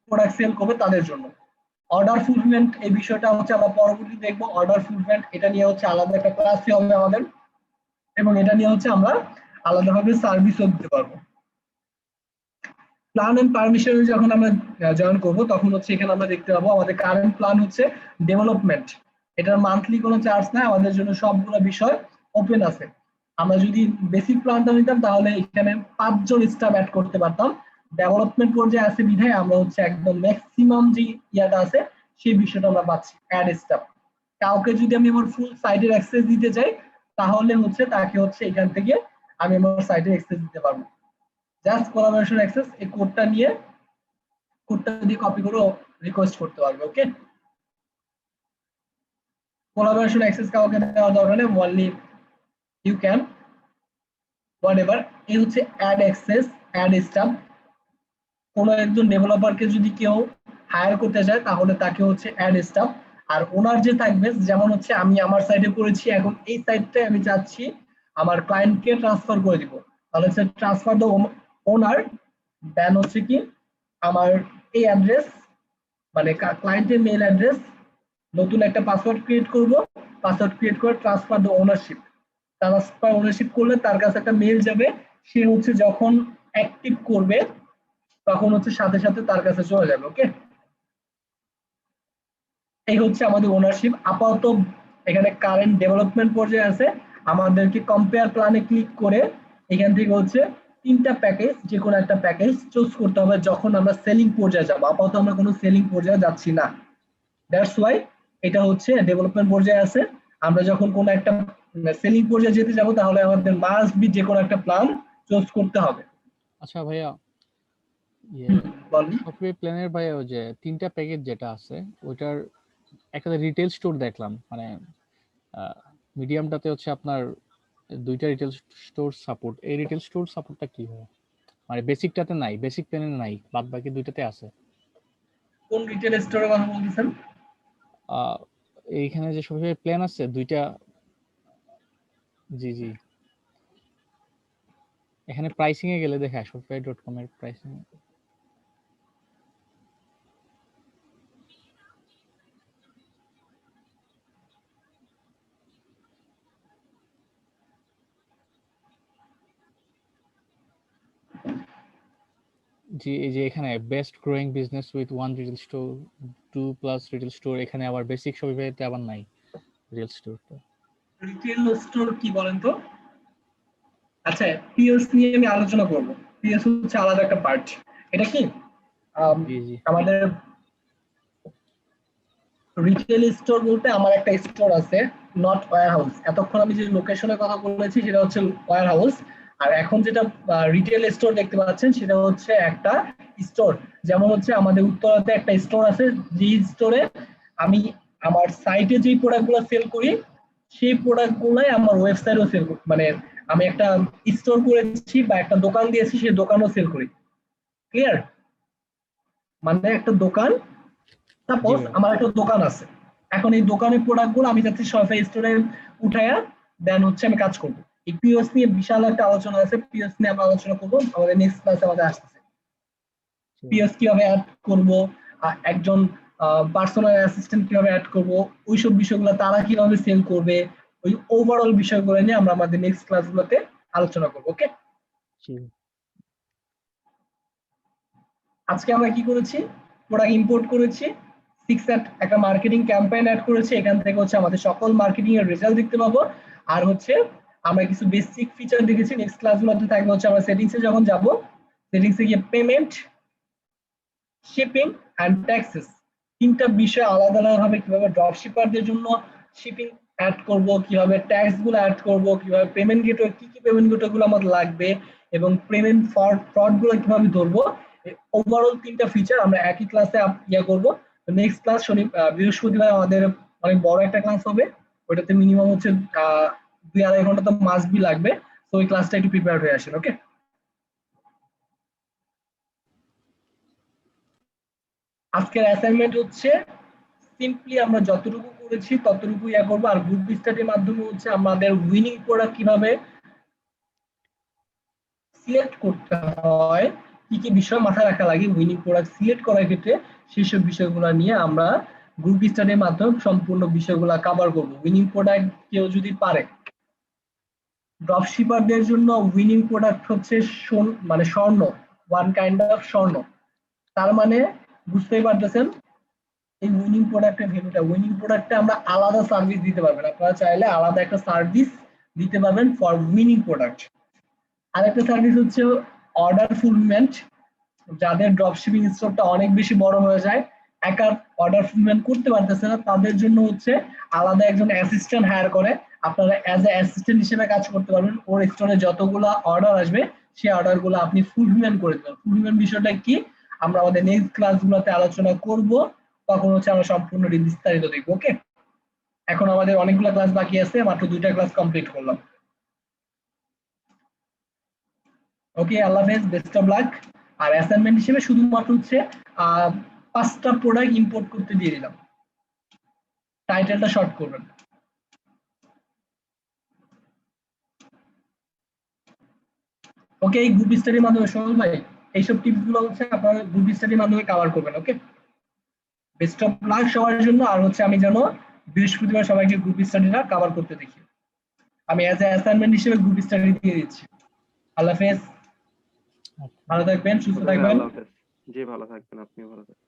প্রোডাক্ট সেল করবে তাদের জন্য। অর্ডার ফুলফিলমেন্ট এই বিষয়টা হচ্ছে আমরা পরবর্তীতে দেখবো। অর্ডার ফুলফিলমেন্ট এটা নিয়ে হচ্ছে আলাদা একটা ক্লাসই হবে আমাদের, এবং এটা নিয়ে হচ্ছে আমরা আলাদাভাবে সার্ভিসও দিতে পারবো। প্ল্যান এন্ড পারমিশন যখন আমরা জয়েন করব তখন হচ্ছে এখানে আমরা দেখতে পাবো আমাদের কারেন্ট প্ল্যান হচ্ছে ডেভেলপমেন্ট। এটার মান্থলি কোনো চার্জ নাই, আমাদের জন্য সবগুলো বিষয় ওপেন আছে। আমরা যদি বেসিক প্ল্যানটা নিতাম তাহলে এখানে 5 জন স্টাফ অ্যাড করতে পারতাম। ডেভেলপমেন্ট পর্যায়ে আছে বিধায় আমরা হচ্ছে একদম ম্যাক্সিমাম যে ইয়াটা আছে সেই বিষয়টা আমরা পাচ্ছি, অ্যাড স্টাফ। কাউকে যদি আমি আমার ফুল সাইটের অ্যাক্সেস দিতে চাই তাহলে হচ্ছে তাকে হচ্ছে এখান থেকে আমি আমার সাইটের অ্যাক্সেস দিতে পারবো। জাস্ট কোলাবোরেশন অ্যাক্সেস, এই কোডটা নিয়ে কোডটা দিয়ে কপি করে রিকোয়েস্ট করতে পারবে। ওকে, কোলাবোরেশন অ্যাক্সেস কাউকে দেওয়া দরকার নেই, অনলি ইউ ক্যান হোয়াটএভার। এই হচ্ছে অ্যাড অ্যাক্সেস, অ্যাড স্টাফ। কোনো একজন ডেভেলপারকে যদি কেউ হায়ার করতে চায় তাহলে তাকে হচ্ছে অ্যাড স্টাফ। আর ওনার যে থাকবে, যেমন হচ্ছে আমি আমার সাইডে করেছি, এখন এই সাইডটাই আমি চাচ্ছি আমার ক্লায়েন্টকে ট্রান্সফার করে দিব, তাহলে হচ্ছে ট্রান্সফার দ্য ওনার, দেন হচ্ছে কি আমার এই অ্যাড্রেস মানে ক্লায়েন্টের মেইল অ্যাড্রেস, নতুন একটা পাসওয়ার্ড ক্রিয়েট করব, পাসওয়ার্ড ক্রিয়েট করে transfer the ownership, transfer ownership করলে তার কাছে একটা মেইল যাবে, সে হচ্ছে যখন অ্যাক্টিভ করবে তখন হচ্ছে সাথে সাথে তার কাছে চলে যাবে। ওকে, এই হচ্ছে আমাদের ওনারশিপ। আপাতত এখানে কারেন্ট ডেভেলপমেন্ট পর্যায়ে আছে। আমাদেরকে কম্পেয়ার প্ল্যানে ক্লিক করে এখান থেকে হচ্ছে 3টা প্যাকেজ, যে কোনো একটা প্যাকেজ চুজ করতে হবে যখন আমরা সেলিং পর্যায়ে যাব। আপাতত আমরা কোনো সেলিং পর্যায়ে যাচ্ছি না, দ্যাটস ওয়াই এটা হচ্ছে ডেভেলপমেন্ট পর্যায়ে আছে। আমরা যখন কোনো একটা সেলিং পর্যায়ে যেতে যাব তাহলে আমাদের মাস্ট বি যে কোনো একটা প্ল্যান চুজ করতে হবে। আচ্ছা ভাইয়া, বলেন। সফটওয়্যার প্ল্যানের ভাইয়া ওই যে 3টা প্যাকেজ যেটা আছে ওইটার একটা রিটেল স্টোর দেখলাম, মানে মিডিয়ামটাতে হচ্ছে আপনার 2টা রিটেল স্টোর সাপোর্ট। এই রিটেল স্টোর সাপোর্টটা কি হয়? মানে বেসিকটাতে নাই, বেসিক প্ল্যানে নাই, বাদ বাকি 2টাতে আছে। কোন রিটেল স্টোরের কথা বলতেছেন? এইখানে যে সফটওয়্যার প্ল্যান আছে 2টা, জি জি, এখানে প্রাইসিং এ গেলে দেখা shopify.com এর প্রাইসিং। জি, এই যে এখানে best growing business with 1 retail store, 2+ retail store, এখানে আবার বেসিক শপিফাইতে আবার নাই রিটেল স্টোরটা। রিটেল স্টোর কি বলেন তো? আচ্ছা, পিএস নিয়ে আমি আলোচনা করব। পিএস হচ্ছে আলাদা একটা পার্ট। এটা কি জি জি আমাদের রিটেল স্টোর বলতে আমার একটা স্টোর আছে, নট ওয়্যার হাউস। এতক্ষণ আমি যে লোকেশনের কথা বলেছি সেটা হচ্ছে ওয়্যার হাউস, আর এখন যেটা রিটেল স্টোর দেখতে পাচ্ছেন সেটা হচ্ছে একটা স্টোর। যেমন হচ্ছে আমাদের উত্তরাতে একটা স্টোর আছে, যে স্টোরে আমি আমার সাইটে যে প্রোডাক্টগুলো সেল করি সেই প্রোডাক্টগুলাই আমার ওয়েবসাইটও সেল করি, মানে আমি একটা স্টোর করেছি বা একটা দোকান দিয়েছি, সেই দোকানও সেল করি। ক্লিয়ার? মানে একটা দোকান, জি সাপোজ ভাইয়া। আমার একটা দোকান আছে, এখন এই দোকানের প্রোডাক্টগুলো আমি যাচ্ছি শপিফাই স্টোরে উঠায়া দেন হচ্ছে আমি কাজ করব। এই পিওএস নিয়ে বিশাল একটা আলোচনা আছে, পিওএস নিয়ে আমরা আলোচনা করব আমাদের নেক্সট ক্লাসে। আমাদের আসতেছে পিওএস কিভাবে অ্যাড করব, একজন পার্সোনাল অ্যাসিস্ট্যান্ট কিভাবে অ্যাড করব, ওইসব বিষয়গুলো তারা কিভাবে সেল করবে, ওই ওভারঅল বিষয়গুলো নিয়ে আমরা আমাদের নেক্সট ক্লাসগুলোতে আলোচনা করব। ওকে, জি আজকে আমরা কি করেছি? প্রোডাক্ট ইম্পোর্ট করেছি, 6 একটা মার্কেটিং ক্যাম্পেইন অ্যাড করেছি, এখান থেকে হচ্ছে আমাদের সকল মার্কেটিং এর রেজাল্ট দেখতে পাবো। আর হচ্ছে আমরা কিছু বেসিক ফিচার দেখেছি। নেক্সট ক্লাসগুলোতে থাকবে হচ্ছে আমরা সেটিংসে যখন যাব, সেটিংসে গিয়ে পেমেন্ট, শিপিং এন্ড ট্যাক্সেস, 3টা বিষয় আলাদা আলাদা ভাবে কিভাবে ড্রপশিপারদের জন্য শিপিং অ্যাড করব, কিভাবে ট্যাক্স গুলো অ্যাড করব, কিভাবে পেমেন্ট গেটওয়ে, কি কি পেমেন্ট গেটওয়ে গুলো আমাদের লাগবে, এবং পেমেন্ট ফ্রড গুলো কিভাবে ধরবো, ওভারঅল 3টা ফিচার আমরা একই ক্লাসে করব। নেক্সট ক্লাস বৃহস্পতিবার আমাদের অনেক বড় একটা ক্লাস হবে, ওইটাতে মিনিমাম হচ্ছে 2-2.5 ঘন্টা তো মাস্ট বি লাগবে। তো ওই ক্লাসটা একটু প্রিপেয়ার হয়ে আসেন। ওকে, আজকের অ্যাসাইনমেন্ট হচ্ছে সিম্পলি আমরা যতটুকু করেছি ততটুকু করবো। আর গ্রুপ স্টাডির মাধ্যমে হচ্ছে আমাদের উইনিং প্রোডাক্ট কিভাবে সিলেক্ট করতে হয়, কি কি বিষয় মাথায় রাখা লাগে উইনিং প্রোডাক্ট সিলেক্ট করার ক্ষেত্রে, সেসব বিষয়গুলো নিয়ে আমরা গ্রুপ স্টাডির মাধ্যমে সম্পূর্ণ বিষয়গুলো কভার করব। উইনিং প্রোডাক্ট কেউ যদি পারে, ড্রপশিপারদের জন্য উইনিং প্রোডাক্ট হচ্ছে মানে স্বর্ণ, ওয়ান কাইন্ড অফ স্বর্ণ। তার মানে বুঝতেই পারতেছেন এই উইনিং প্রোডাক্টের ভ্যালুটা। উইনিং প্রোডাক্টে আমরা আলাদা সার্ভিস দিতে পারবেন, আপনারা চাইলে আলাদা একটা সার্ভিস দিতে পারবেন ফর উইনিং প্রোডাক্ট। আরেকটা সার্ভিস হচ্ছে অর্ডার ফুলফিলমেন্ট। যাদের ড্রপশিপিং স্টোরটা অনেক বেশি বড় হয়ে যায়, একা অর্ডার ফুলফিলমেন্ট করতে পারতেছে না, তাদের জন্য হচ্ছে আলাদা একজন অ্যাসিস্ট্যান্ট হায়ার করে আপনারা অ্যাজ এ অ্যাসিস্ট্যান্ট হিসেবে কাজ করতে পারবেন। ওর স্টোরে যতগুলো অর্ডার আসবে সেই অর্ডারগুলো আপনি ফুলফিলমেন্ট করে দেবেন। ফুলফিলমেন্ট বিষয়টা কি আমরা আমাদের নেক্সট ক্লাসগুলোতে আলোচনা করব, তখন হচ্ছে আমরা সম্পূর্ণ বিস্তারিত দেখবো। ওকে, এখন আমাদের অনেকগুলো ক্লাস বাকি আছে, মাত্র 2টা ক্লাস কমপ্লিট করলাম। ওকে, আল্লাহ হাফেজ, বেস্ট অফ লাক। আর অ্যাসাইনমেন্ট হিসেবে শুধুমাত্র হচ্ছে 5টা প্রোডাক্ট ইম্পোর্ট করতে দিয়ে দিলাম, টাইটেলটা শর্ট করবেন। ওকে, এই গ্রুপ স্টাডির মাধ্যমে সোহেল ভাই এইসব টিপস গুলো হচ্ছে আপনারা গ্রুপ স্টাডির মাধ্যমে কভার করবেন। ওকে, বেস্ট অফ লাক সবার জন্য। আর হচ্ছে আমি যেন বৃহস্পতিবার সবাইকে গ্রুপ স্টাডিটা কভার করতে দেখি। আমি অ্যাজ এ অ্যাসাইনমেন্ট হিসেবে গ্রুপ স্টাডি দিয়ে দিচ্ছি। আল্লাহ হাফেজ, ভালো থাকবেন, সুস্থ থাকবেন। আল্লাহ হাফেজ। জি ভালো থাকবেন, আপনিও ভালো থাকবেন।